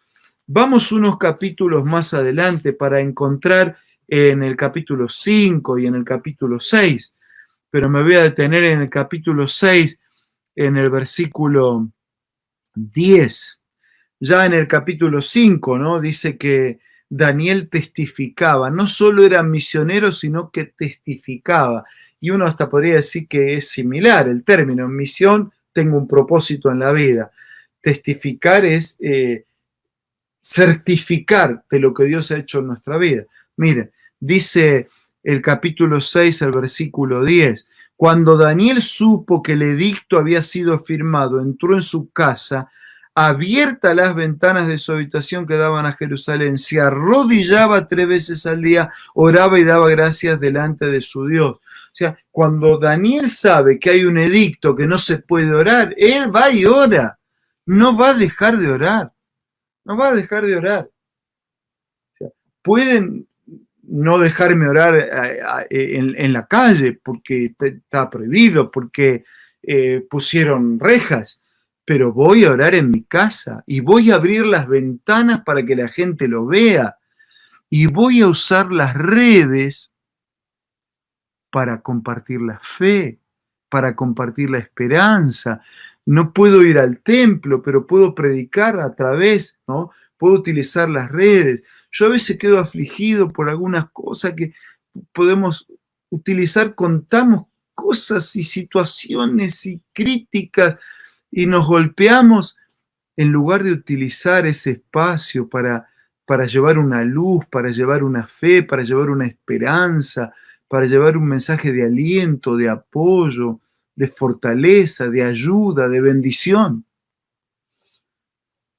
Vamos unos capítulos más adelante para encontrar en el capítulo 5 y en el capítulo 6, pero me voy a detener en el capítulo 6, en el versículo 10. Ya en el capítulo 5, ¿no? Dice que Daniel testificaba, no solo era misionero, sino que testificaba. Y uno hasta podría decir que es similar el término. Misión, tengo un propósito en la vida. Testificar es certificar de lo que Dios ha hecho en nuestra vida. Miren, dice el capítulo 6, el versículo 10. Cuando Daniel supo que el edicto había sido firmado, entró en su casa, abiertas las ventanas de su habitación que daban a Jerusalén, se arrodillaba 3 veces al día, oraba y daba gracias delante de su Dios. O sea, cuando Daniel sabe que hay un edicto que no se puede orar, él va y ora. No va a dejar de orar. No va a dejar de orar. O sea, pueden no dejarme orar en la calle porque está prohibido, porque pusieron rejas, pero voy a orar en mi casa y voy a abrir las ventanas para que la gente lo vea. y voy a usar las redes para compartir la fe, para compartir la esperanza. No puedo ir al templo, pero puedo predicar a través, ¿no? Puedo utilizar las redes. Yo a veces quedo afligido por algunas cosas que podemos utilizar, contamos cosas y situaciones y críticas y nos golpeamos en lugar de utilizar ese espacio para llevar una luz, para llevar una fe, para llevar una esperanza, para llevar un mensaje de aliento, de apoyo, de fortaleza, de ayuda, de bendición.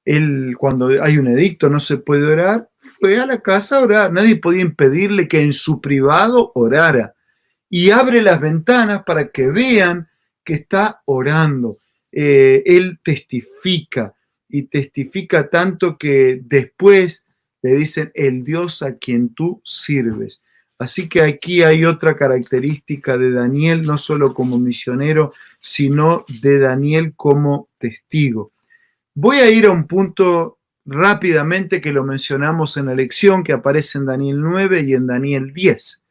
Él, cuando hay un edicto, no se puede orar, fue a la casa a orar. Nadie podía impedirle que en su privado orara. Y abre las ventanas para que vean que está orando. Él testifica, y testifica tanto que después le dicen el Dios a quien tú sirves. Así que aquí hay otra característica de Daniel, no solo como misionero, sino de Daniel como testigo. Voy a ir a un punto rápidamente que lo mencionamos en la lección, que aparece en Daniel 9 y en Daniel 10.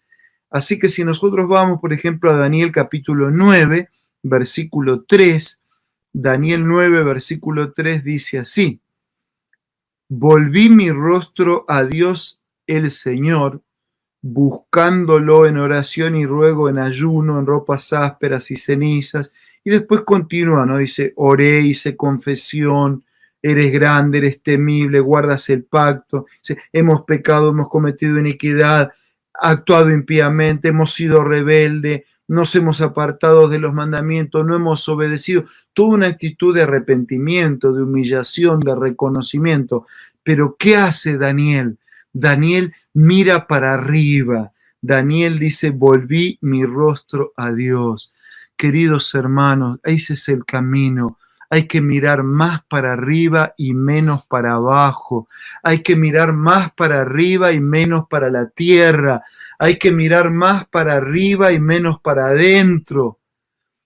Así que si nosotros vamos, por ejemplo, a Daniel capítulo 9, versículo 3, Daniel 9, versículo 3 dice así: volví mi rostro a Dios el Señor, buscándolo en oración y ruego, en ayuno, en ropas ásperas y cenizas. Y después continúa, ¿no? Dice, oré, hice confesión, eres grande, eres temible, guardas el pacto. Dice, hemos pecado, hemos cometido iniquidad, actuado impíamente, hemos sido rebelde, nos hemos apartado de los mandamientos, no hemos obedecido. Toda una actitud de arrepentimiento, de humillación, de reconocimiento. Pero ¿qué hace Daniel? Daniel mira para arriba. Daniel dice, volví mi rostro a Dios. Queridos hermanos, ese es el camino. Hay que mirar más para arriba y menos para abajo. Hay que mirar más para arriba y menos para la tierra. Hay que mirar más para arriba y menos para adentro.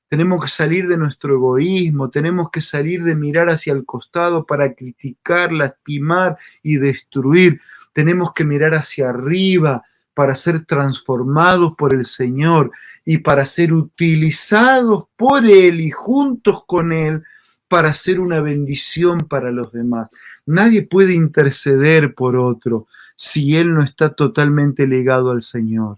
Tenemos que salir de nuestro egoísmo, tenemos que salir de mirar hacia el costado para criticar, lastimar y destruir. Tenemos que mirar hacia arriba para ser transformados por el Señor y para ser utilizados por Él y juntos con Él para hacer una bendición para los demás. Nadie puede interceder por otro si Él no está totalmente ligado al Señor.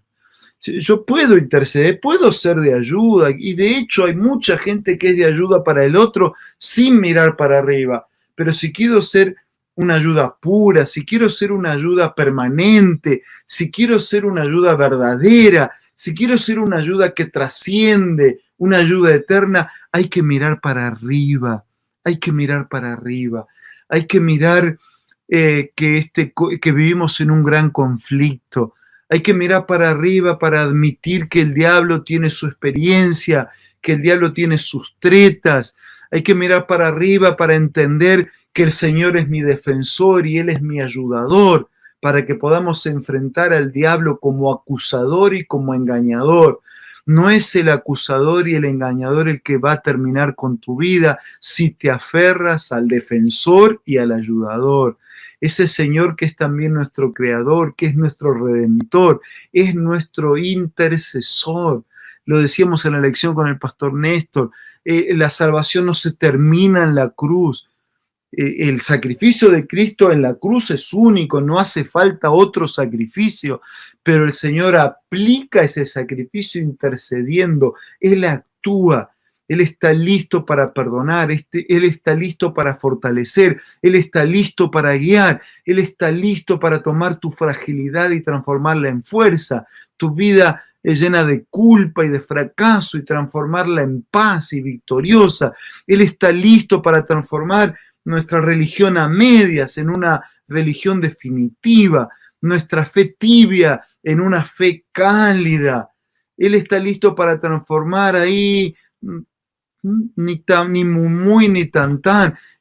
Yo puedo interceder, puedo ser de ayuda, y de hecho hay mucha gente que es de ayuda para el otro sin mirar para arriba, pero si quiero ser una ayuda pura, si quiero ser una ayuda permanente, si quiero ser una ayuda verdadera, si quiero ser una ayuda que trasciende, una ayuda eterna, hay que mirar para arriba, hay que mirar para arriba, hay que mirar que vivimos en un gran conflicto. Hay que mirar para arriba para admitir que el diablo tiene su experiencia, que el diablo tiene sus tretas. Hay que mirar para arriba para entender que el Señor es mi defensor y Él es mi ayudador, para que podamos enfrentar al diablo como acusador y como engañador. No es el acusador y el engañador el que va a terminar con tu vida si te aferras al defensor y al ayudador. Ese Señor que es también nuestro creador, que es nuestro redentor, es nuestro intercesor. Lo decíamos en la lección con el pastor Néstor, la salvación no se termina en la cruz. El sacrificio de Cristo en la cruz es único, no hace falta otro sacrificio, pero el Señor aplica ese sacrificio intercediendo, Él actúa. Él está listo para perdonar, Él está listo para fortalecer, Él está listo para guiar, Él está listo para tomar tu fragilidad y transformarla en fuerza. Tu vida es llena de culpa y de fracaso y transformarla en paz y victoriosa. Él está listo para transformar nuestra religión a medias en una religión definitiva, nuestra fe tibia en una fe cálida. Él está listo para transformar ahí ni muy ni tan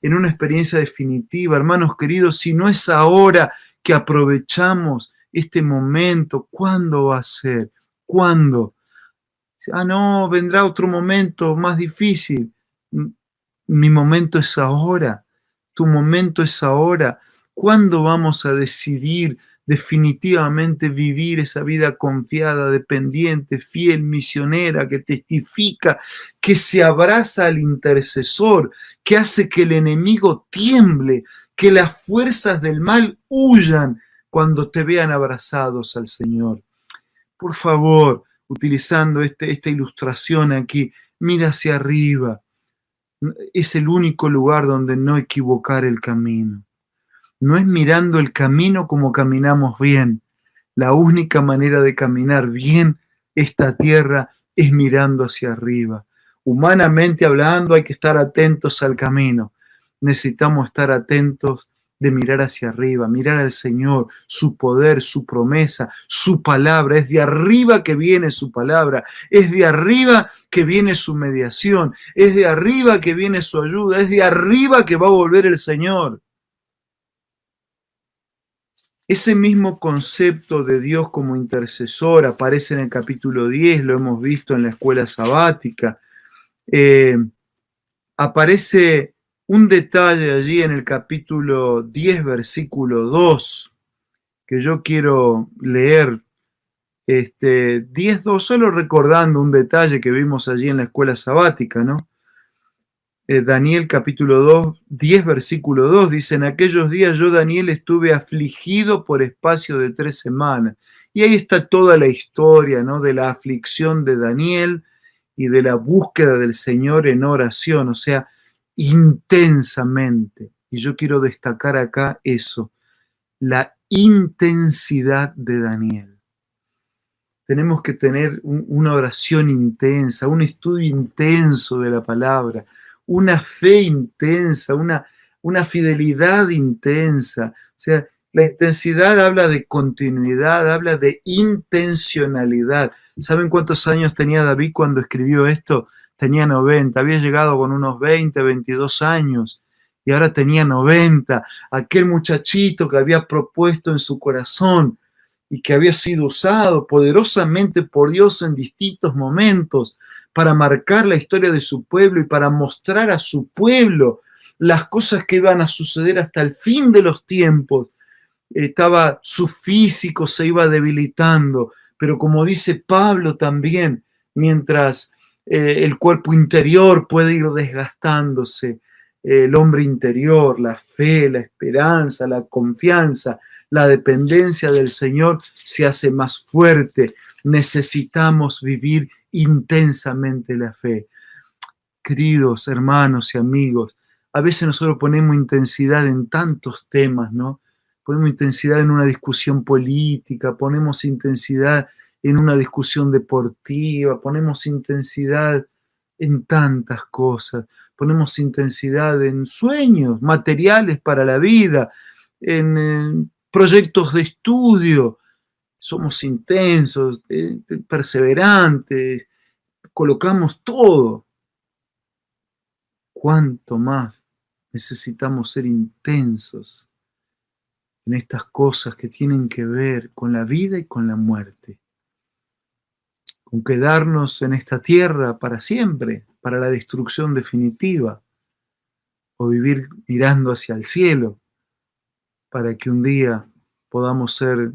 en una experiencia definitiva. Hermanos queridos, si no es ahora que aprovechamos este momento, ¿cuándo va a ser? ¿Cuándo? No, vendrá otro momento más difícil. Mi momento es ahora, tu momento es ahora. ¿Cuándo vamos a decidir definitivamente vivir esa vida confiada, dependiente, fiel, misionera, que testifica, que se abraza al intercesor, que hace que el enemigo tiemble, que las fuerzas del mal huyan cuando te vean abrazados al Señor. Por favor, utilizando esta ilustración aquí, mira hacia arriba. Es el único lugar donde no equivocar el camino. No es mirando el camino como caminamos bien. La única manera de caminar bien esta tierra es mirando hacia arriba. Humanamente hablando, hay que estar atentos al camino. Necesitamos estar atentos de mirar hacia arriba, mirar al Señor, su poder, su promesa, su palabra. Es de arriba que viene su palabra, es de arriba que viene su mediación, es de arriba que viene su ayuda, es de arriba que va a volver el Señor. Ese mismo concepto de Dios como intercesor aparece en el capítulo 10, lo hemos visto en la escuela sabática. Aparece un detalle allí en el capítulo 10, versículo 2, que yo quiero leer. 10:2, solo recordando un detalle que vimos allí en la escuela sabática, ¿no? Daniel capítulo 2, 10, versículo 2, dice: en aquellos días yo, Daniel, estuve afligido por espacio de 3 semanas. Y ahí está toda la historia, ¿no?, de la aflicción de Daniel y de la búsqueda del Señor en oración, o sea, intensamente. Y yo quiero destacar acá eso, la intensidad de Daniel. Tenemos que tener una oración intensa, un estudio intenso de la palabra, una fe intensa, una fidelidad intensa. O sea, la intensidad habla de continuidad, habla de intencionalidad. ¿Saben cuántos años tenía David cuando escribió esto? Tenía 90, había llegado con unos 20, 22 años y ahora tenía 90. Aquel muchachito que había propuesto en su corazón y que había sido usado poderosamente por Dios en distintos momentos para marcar la historia de su pueblo y para mostrar a su pueblo las cosas que iban a suceder hasta el fin de los tiempos. Su físico se iba debilitando, pero como dice Pablo también, mientras el cuerpo interior puede ir desgastándose, el hombre interior, la fe, la esperanza, la confianza, la dependencia del Señor se hace más fuerte. Necesitamos vivir intensamente la fe. Queridos hermanos y amigos, a veces nosotros ponemos intensidad en tantos temas, ¿no? Ponemos intensidad en una discusión política, ponemos intensidad en una discusión deportiva, ponemos intensidad en tantas cosas, ponemos intensidad en sueños materiales para la vida, en proyectos de estudio. Somos intensos, perseverantes, colocamos todo. ¿Cuánto más necesitamos ser intensos en estas cosas que tienen que ver con la vida y con la muerte? Con quedarnos en esta tierra para siempre, para la destrucción definitiva, o vivir mirando hacia el cielo, para que un día podamos ser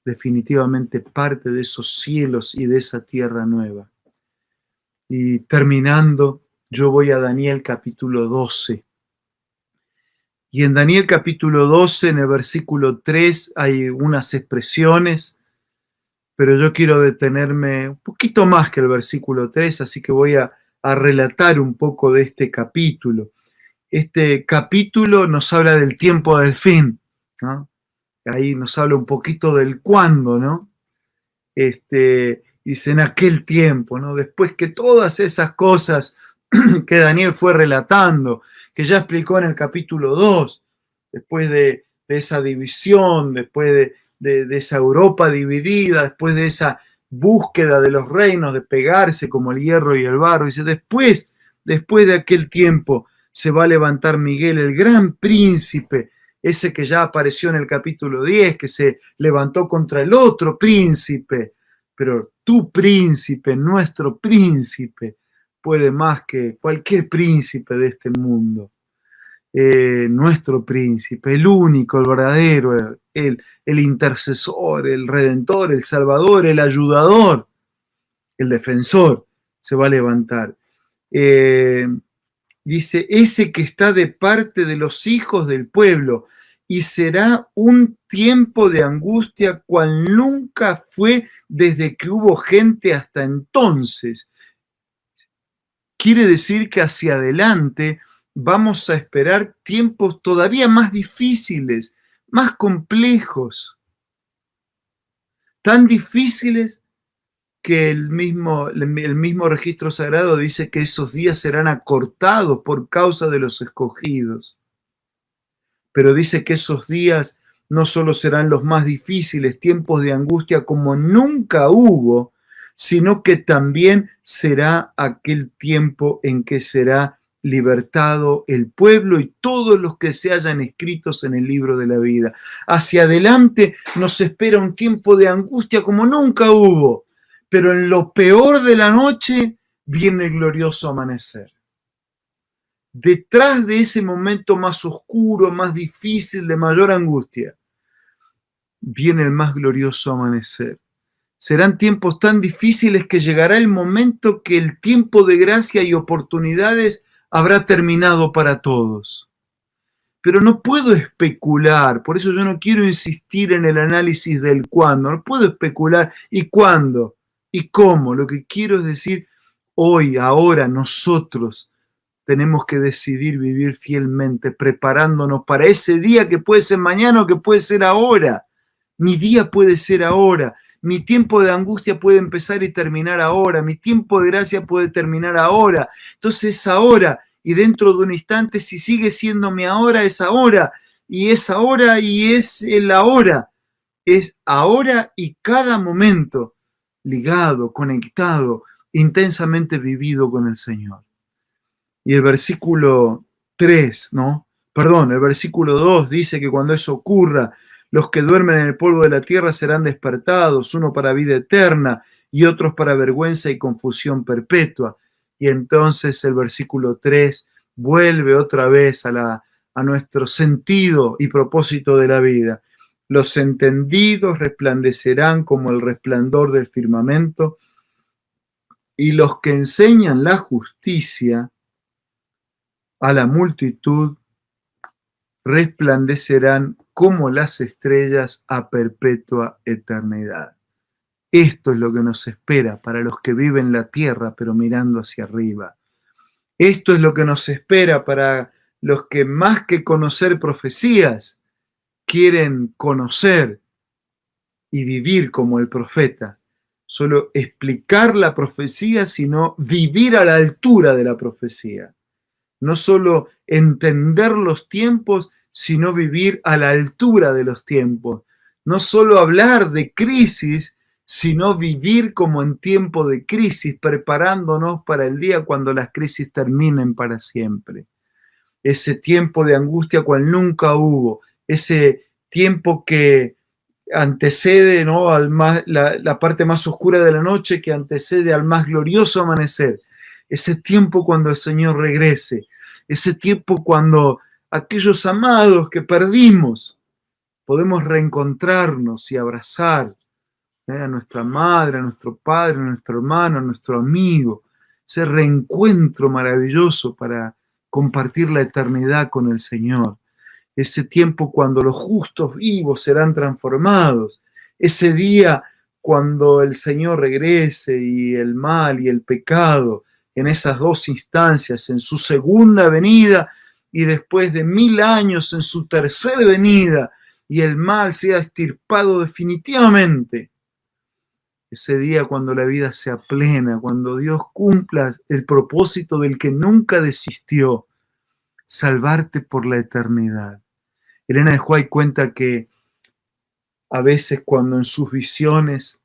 definitivamente parte de esos cielos y de esa tierra nueva. Y terminando, yo voy a Daniel capítulo 12. Y en Daniel capítulo 12, en el versículo 3, hay unas expresiones, pero yo quiero detenerme un poquito más que el versículo 3, así que voy a relatar un poco de este capítulo. Este capítulo nos habla del tiempo del fin, ¿no? Ahí nos habla un poquito del cuándo, ¿no? Dice en aquel tiempo, ¿no? Después que todas esas cosas que Daniel fue relatando, que ya explicó en el capítulo 2, después de esa división, después de esa Europa dividida, después de esa búsqueda de los reinos, de pegarse como el hierro y el barro, dice, después de aquel tiempo se va a levantar Miguel, el gran príncipe, ese que ya apareció en el capítulo 10, que se levantó contra el otro príncipe, pero tu príncipe, nuestro príncipe, puede más que cualquier príncipe de este mundo. Nuestro príncipe, el único, el verdadero, el intercesor, el redentor, el salvador, el ayudador, el defensor, se va a levantar. Dice, ese que está de parte de los hijos del pueblo, y será un tiempo de angustia cual nunca fue desde que hubo gente hasta entonces. Quiere decir que hacia adelante vamos a esperar tiempos todavía más difíciles, más complejos, tan difíciles que el mismo registro sagrado dice que esos días serán acortados por causa de los escogidos. Pero dice que esos días no solo serán los más difíciles, tiempos de angustia como nunca hubo, sino que también será aquel tiempo en que será libertado el pueblo y todos los que se hayan escritos en el libro de la vida. Hacia adelante nos espera un tiempo de angustia como nunca hubo, pero en lo peor de la noche viene el glorioso amanecer. Detrás de ese momento más oscuro, más difícil, de mayor angustia, viene el más glorioso amanecer. Serán tiempos tan difíciles que llegará el momento que el tiempo de gracia y oportunidades habrá terminado para todos. Pero no puedo especular, por eso yo no quiero insistir en el análisis del cuándo, no puedo especular y cuándo y cómo. Lo que quiero es decir, hoy, ahora, nosotros tenemos que decidir vivir fielmente, preparándonos para ese día que puede ser mañana o que puede ser ahora. Mi día puede ser ahora. Mi tiempo de angustia puede empezar y terminar ahora. Mi tiempo de gracia puede terminar ahora. Entonces es ahora. Y dentro de un instante, si sigue siendo mi ahora, es ahora. Y es ahora y es el ahora. Es ahora y cada momento ligado, conectado, intensamente vivido con el Señor. Y el versículo 3, el versículo 2 dice que cuando eso ocurra, los que duermen en el polvo de la tierra serán despertados, uno para vida eterna y otros para vergüenza y confusión perpetua. Y entonces el versículo 3 vuelve otra vez a nuestro sentido y propósito de la vida. Los entendidos resplandecerán como el resplandor del firmamento, y los que enseñan la justicia a la multitud resplandecerán como las estrellas a perpetua eternidad. Esto es lo que nos espera para los que viven la tierra, pero mirando hacia arriba. Esto es lo que nos espera para los que, más que conocer profecías, quieren conocer y vivir como el profeta. Solo explicar la profecía, sino vivir a la altura de la profecía. No solo entender los tiempos, sino vivir a la altura de los tiempos. No solo hablar de crisis, sino vivir como en tiempo de crisis, preparándonos para el día cuando las crisis terminen para siempre. Ese tiempo de angustia cual nunca hubo, ese tiempo que antecede, la parte más oscura de la noche, que antecede al más glorioso amanecer. Ese tiempo cuando el Señor regrese, ese tiempo cuando aquellos amados que perdimos podemos reencontrarnos y abrazar a nuestra madre, a nuestro padre, a nuestro hermano, a nuestro amigo, ese reencuentro maravilloso para compartir la eternidad con el Señor, ese tiempo cuando los justos vivos serán transformados, ese día cuando el Señor regrese y el mal y el pecado, en esas dos instancias, en su segunda venida y después de 1000 años en su tercera venida, y el mal sea extirpado definitivamente. Ese día cuando la vida sea plena, cuando Dios cumpla el propósito del que nunca desistió, salvarte por la eternidad. Elena de White cuenta que a veces cuando en sus visiones,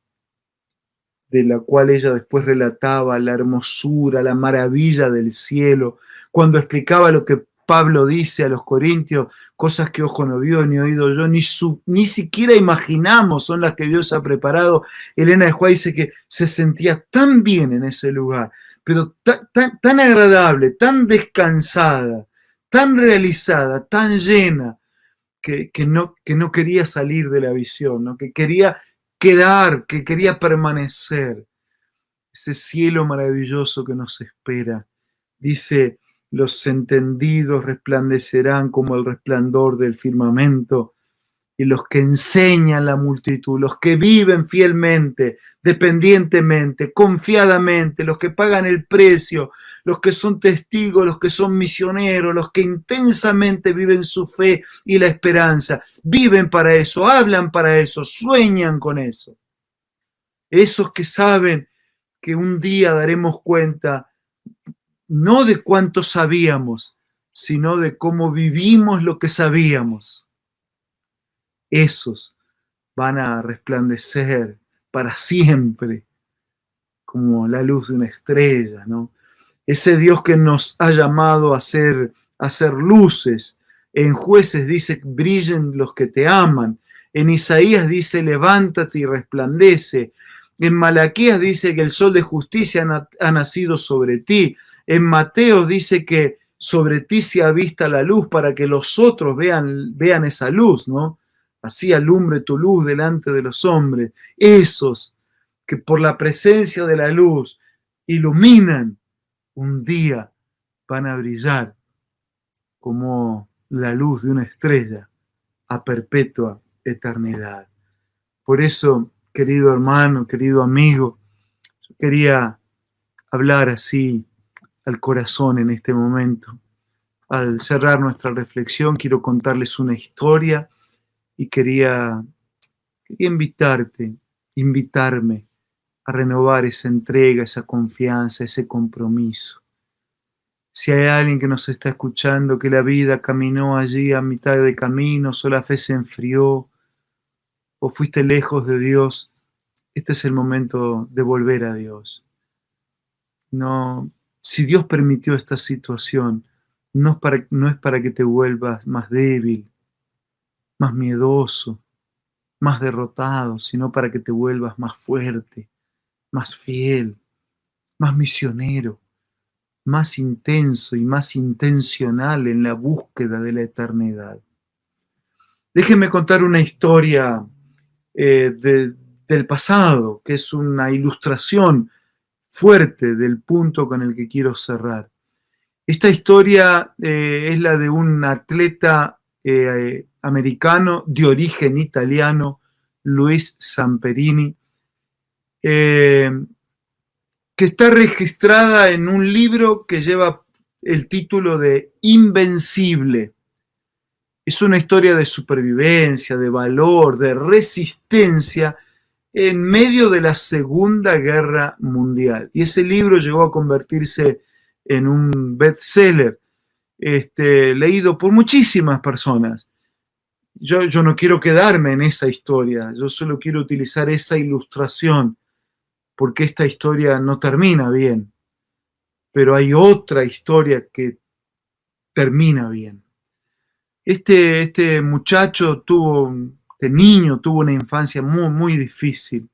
de la cual ella después relataba la hermosura, la maravilla del cielo, cuando explicaba lo que Pablo dice a los corintios, cosas que ojo no vio ni oído yo, ni siquiera imaginamos son las que Dios ha preparado. Elena de White dice que se sentía tan bien en ese lugar, pero tan agradable, tan descansada, tan realizada, tan llena, que no quería salir de la visión, ¿no? Que quería quedar, que quería permanecer. Ese cielo maravilloso que nos espera. Dice, los entendidos resplandecerán como el resplandor del firmamento, y los que enseñan la multitud, los que viven fielmente, dependientemente, confiadamente, los que pagan el precio, los que son testigos, los que son misioneros, los que intensamente viven su fe y la esperanza, viven para eso, hablan para eso, sueñan con eso. Esos que saben que un día daremos cuenta no de cuánto sabíamos, sino de cómo vivimos lo que sabíamos. Esos van a resplandecer para siempre como la luz de una estrella, ¿no? Ese Dios que nos ha llamado a hacer luces. En Jueces dice, brillen los que te aman. En Isaías dice, levántate y resplandece. En Malaquías dice que el sol de justicia ha nacido sobre ti. En Mateo dice que sobre ti se ha visto la luz para que los otros vean esa luz, ¿no? Así alumbre tu luz delante de los hombres. Esos que por la presencia de la luz iluminan, un día van a brillar como la luz de una estrella a perpetua eternidad. Por eso, querido hermano, querido amigo, yo quería hablar así al corazón en este momento. Al cerrar nuestra reflexión, quiero contarles una historia y quería invitarme a renovar esa entrega, esa confianza, ese compromiso. Si hay alguien que nos está escuchando, que la vida caminó allí a mitad de camino, o la fe se enfrió, o fuiste lejos de Dios, este es el momento de volver a Dios. No, si Dios permitió esta situación, no es para que te vuelvas más débil, más miedoso, más derrotado, sino para que te vuelvas más fuerte, más fiel, más misionero, más intenso y más intencional en la búsqueda de la eternidad. Déjenme contar una historia del pasado, que es una ilustración fuerte del punto con el que quiero cerrar. Esta historia es la de un atleta americano de origen italiano, Luis Zamperini, que está registrada en un libro que lleva el título de Invencible. Es una historia de supervivencia, de valor, de resistencia en medio de la Segunda Guerra Mundial. Y ese libro llegó a convertirse en un bestseller, leído por muchísimas personas. Yo no quiero quedarme en esa historia, yo solo quiero utilizar esa ilustración, porque esta historia no termina bien, pero hay otra historia que termina bien. Este muchacho este niño tuvo una infancia muy, muy difícil,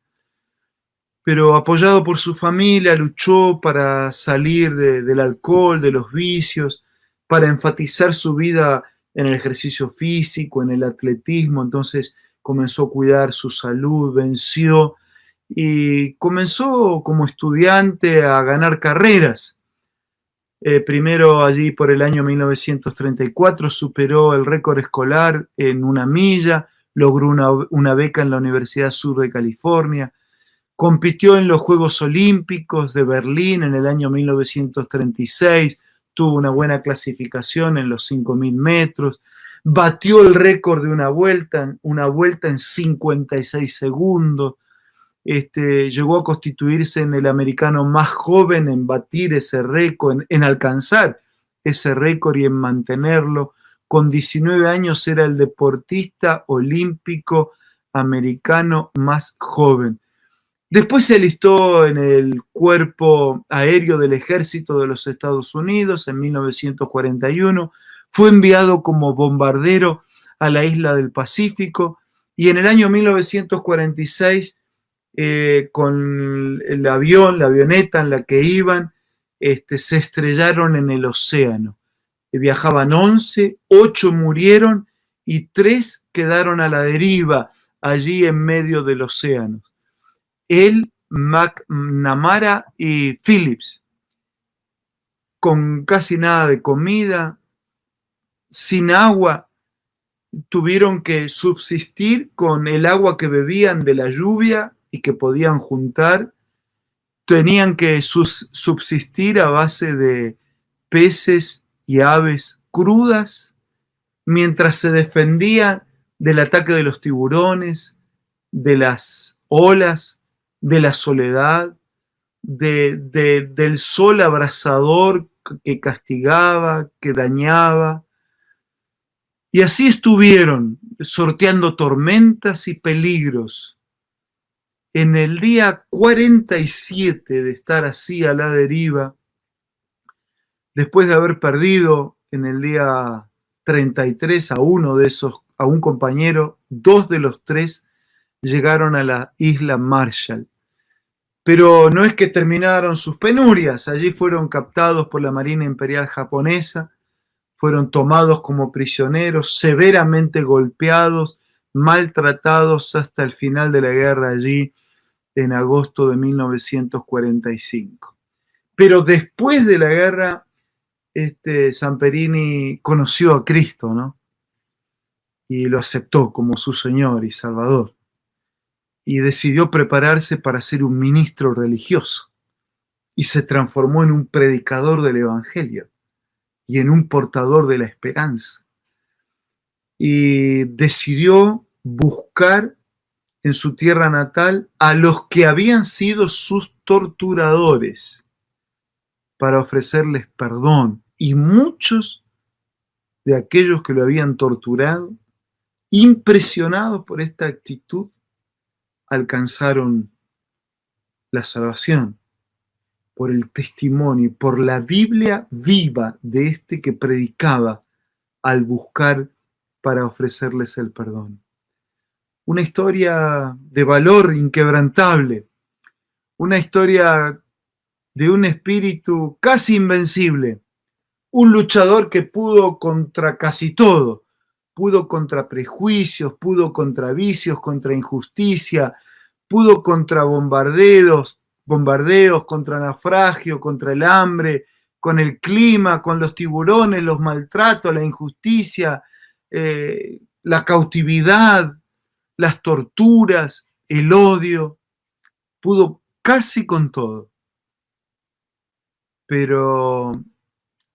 pero apoyado por su familia luchó para salir del alcohol, de los vicios, para enfatizar su vida en el ejercicio físico, en el atletismo. Entonces comenzó a cuidar su salud, venció y comenzó como estudiante a ganar carreras. Primero allí por el año 1934 superó el récord escolar en 1 milla, logró una beca en la Universidad Sur de California, compitió en los Juegos Olímpicos de Berlín en el año 1936, tuvo una buena clasificación en los 5.000 metros, batió el récord de una vuelta en 56 segundos, llegó a constituirse en el americano más joven en batir ese récord, en alcanzar ese récord y en mantenerlo. Con 19 años era el deportista olímpico americano más joven. Después se alistó en el Cuerpo Aéreo del Ejército de los Estados Unidos en 1941, fue enviado como bombardero a la isla del Pacífico y en el año 1946 con el avión, la avioneta en la que iban, se estrellaron en el océano. Viajaban 11, 8 murieron y 3 quedaron a la deriva allí en medio del océano. Él, McNamara y Phillips, con casi nada de comida, sin agua, tuvieron que subsistir con el agua que bebían de la lluvia y que podían juntar. Tenían que subsistir a base de peces y aves crudas, mientras se defendían del ataque de los tiburones, de las olas, de la soledad, del sol abrasador que castigaba, que dañaba. Y así estuvieron sorteando tormentas y peligros. En el día 47 de estar así a la deriva, después de haber perdido en el día 33 a un compañero, 2 de los 3 llegaron a la isla Marshall. Pero no es que terminaron sus penurias, allí fueron captados por la Marina Imperial japonesa, fueron tomados como prisioneros, severamente golpeados, maltratados hasta el final de la guerra allí en agosto de 1945. Pero después de la guerra, Samperini conoció a Cristo, ¿no? Y lo aceptó como su Señor y Salvador. Y decidió prepararse para ser un ministro religioso. Y se transformó en un predicador del Evangelio y en un portador de la esperanza. Y decidió buscar en su tierra natal a los que habían sido sus torturadores para ofrecerles perdón. Y muchos de aquellos que lo habían torturado, impresionados por esta actitud, alcanzaron la salvación por el testimonio, por la Biblia viva de este que predicaba al buscar para ofrecerles el perdón. Una historia de valor inquebrantable, una historia de un espíritu casi invencible, un luchador que pudo contra casi todo, pudo contra prejuicios, pudo contra vicios, contra injusticia, pudo contra bombardeos, contra naufragio, contra el hambre, con el clima, con los tiburones, los maltratos, la injusticia, la cautividad, las torturas, el odio, pudo casi con todo. Pero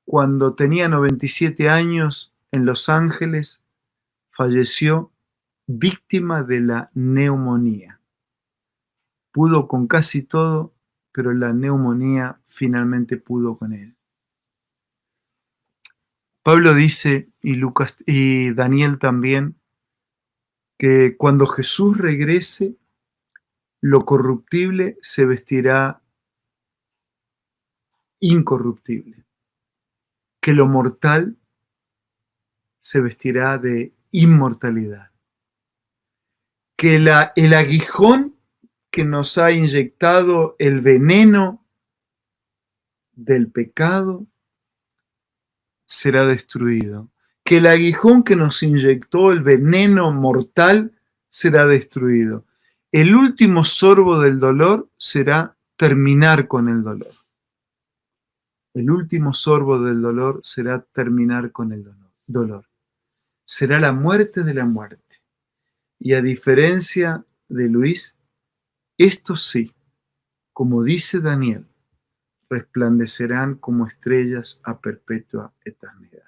cuando tenía 97 años en Los Ángeles, falleció víctima de la neumonía. Pudo con casi todo, pero la neumonía finalmente pudo con él. Pablo dice, y Daniel también, que cuando Jesús regrese, lo corruptible se vestirá incorruptible, que lo mortal se vestirá de inmortalidad, que el aguijón que nos ha inyectado el veneno del pecado será destruido, que el aguijón que nos inyectó el veneno mortal será destruido. El último sorbo del dolor será terminar con el dolor. El último sorbo del dolor será terminar con el dolor. Será la muerte de la muerte. Y a diferencia de Luis, estos sí, como dice Daniel, resplandecerán como estrellas a perpetua eternidad.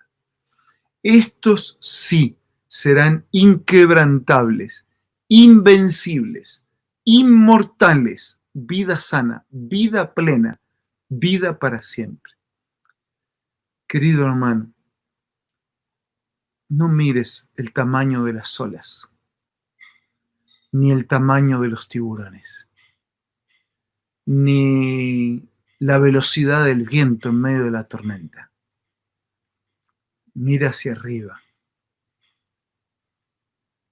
Estos sí serán inquebrantables, invencibles, inmortales, vida sana, vida plena, vida para siempre. Querido hermano, no mires el tamaño de las olas, ni el tamaño de los tiburones, ni la velocidad del viento en medio de la tormenta. Mira hacia arriba.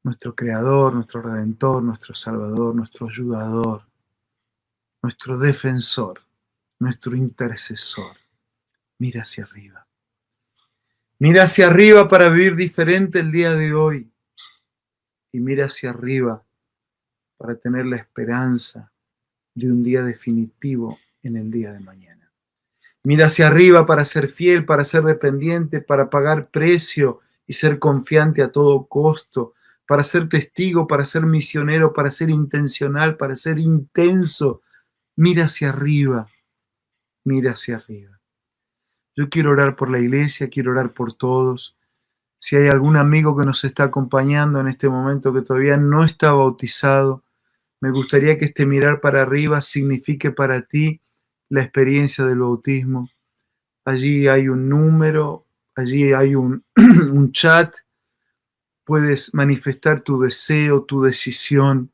Nuestro Creador, nuestro Redentor, nuestro Salvador, nuestro Ayudador, nuestro Defensor, nuestro Intercesor. Mira hacia arriba. Mira hacia arriba para vivir diferente el día de hoy. Y mira hacia arriba para tener la esperanza de un día definitivo en el día de mañana. Mira hacia arriba para ser fiel, para ser dependiente, para pagar precio y ser confiante a todo costo, para ser testigo, para ser misionero, para ser intencional, para ser intenso. Mira hacia arriba, mira hacia arriba. Yo quiero orar por la iglesia, quiero orar por todos. Si hay algún amigo que nos está acompañando en este momento que todavía no está bautizado, me gustaría que este mirar para arriba signifique para ti la experiencia del bautismo. Allí hay un número, allí hay un chat. Puedes manifestar tu deseo, tu decisión.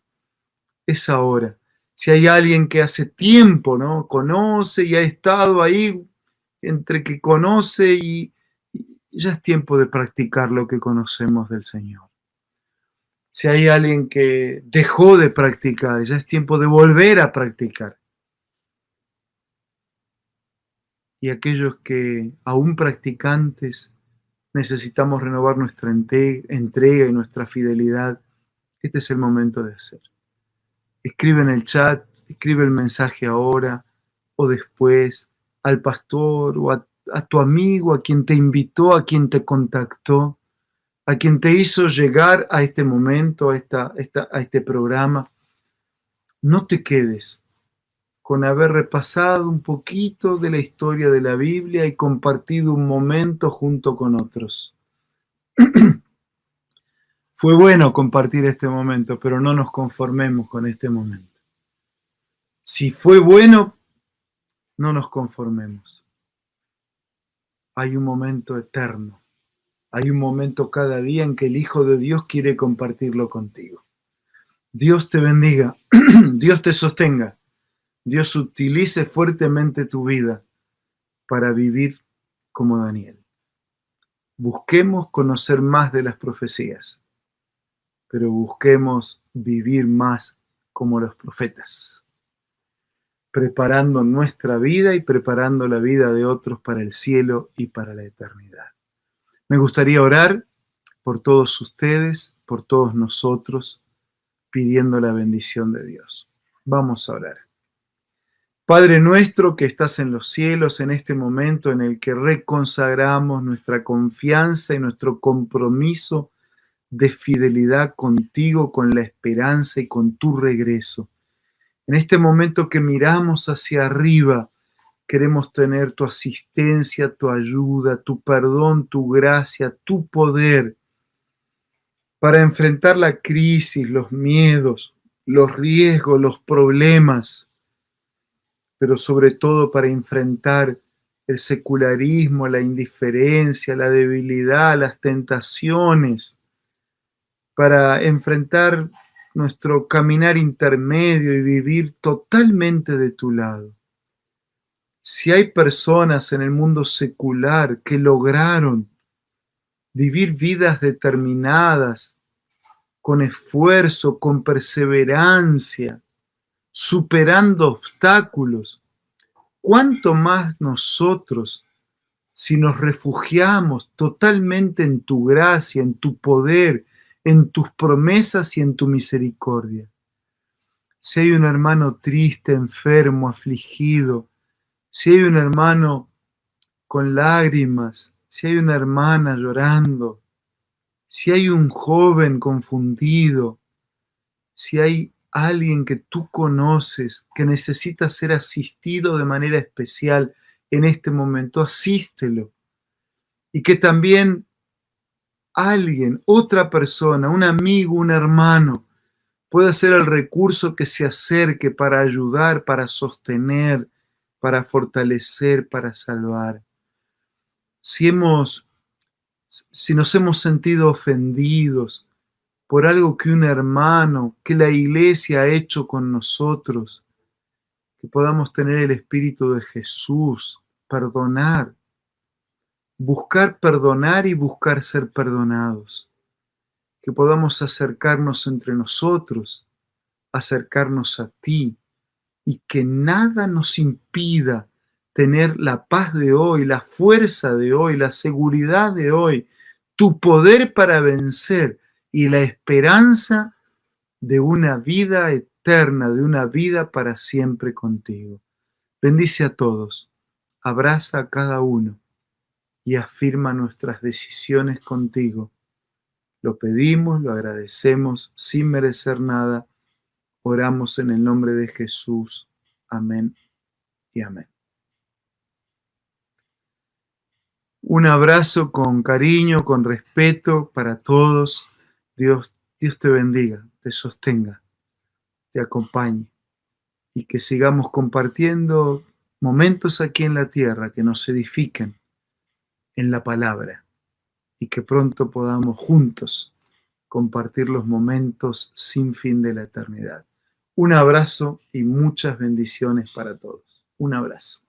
Es ahora. Si hay alguien que hace tiempo, ¿no?, conoce y ha estado ahí, entre que conoce y ya es tiempo de practicar lo que conocemos del Señor. Si hay alguien que dejó de practicar, ya es tiempo de volver a practicar. Y aquellos que aún practicantes necesitamos renovar nuestra entrega y nuestra fidelidad, este es el momento de hacer. Escribe en el chat, escribe el mensaje ahora o después al pastor o a tu amigo, a quien te invitó, a quien te contactó, a quien te hizo llegar a este momento, a este programa. No te quedes con haber repasado un poquito de la historia de la Biblia y compartido un momento junto con otros. Fue bueno compartir este momento, pero no nos conformemos con este momento. Si fue bueno, no nos conformemos. Hay un momento eterno. Hay un momento cada día en que el Hijo de Dios quiere compartirlo contigo. Dios te bendiga, Dios te sostenga, Dios utilice fuertemente tu vida para vivir como Daniel. Busquemos conocer más de las profecías, pero busquemos vivir más como los profetas, preparando nuestra vida y preparando la vida de otros para el cielo y para la eternidad. Me gustaría orar por todos ustedes, por todos nosotros, pidiendo la bendición de Dios. Vamos a orar. Padre nuestro que estás en los cielos, en este momento en el que reconsagramos nuestra confianza y nuestro compromiso de fidelidad contigo, con la esperanza y con tu regreso. En este momento que miramos hacia arriba, queremos tener tu asistencia, tu ayuda, tu perdón, tu gracia, tu poder para enfrentar la crisis, los miedos, los riesgos, los problemas, pero sobre todo para enfrentar el secularismo, la indiferencia, la debilidad, las tentaciones, para enfrentar nuestro caminar intermedio y vivir totalmente de tu lado. Si hay personas en el mundo secular que lograron vivir vidas determinadas, con esfuerzo, con perseverancia, superando obstáculos, ¿cuánto más nosotros si nos refugiamos totalmente en tu gracia, en tu poder, en tus promesas y en tu misericordia? Si hay un hermano triste, enfermo, afligido, si hay un hermano con lágrimas, si hay una hermana llorando, si hay un joven confundido, si hay alguien que tú conoces que necesita ser asistido de manera especial en este momento, asístelo. Y que también alguien, otra persona, un amigo, un hermano, pueda ser el recurso que se acerque para ayudar, para sostener, para fortalecer, para salvar. Si nos hemos sentido ofendidos por algo que un hermano, que la iglesia ha hecho con nosotros, que podamos tener el Espíritu de Jesús, perdonar, buscar perdonar y buscar ser perdonados, que podamos acercarnos entre nosotros, acercarnos a ti, y que nada nos impida tener la paz de hoy, la fuerza de hoy, la seguridad de hoy, tu poder para vencer y la esperanza de una vida eterna, de una vida para siempre contigo. Bendice a todos, abraza a cada uno y afirma nuestras decisiones contigo. Lo pedimos, lo agradecemos sin merecer nada. Oramos en el nombre de Jesús. Amén y amén. Un abrazo con cariño, con respeto para todos. Dios te bendiga, te sostenga, te acompañe y que sigamos compartiendo momentos aquí en la tierra que nos edifiquen en la palabra y que pronto podamos juntos compartir los momentos sin fin de la eternidad. Un abrazo y muchas bendiciones para todos. Un abrazo.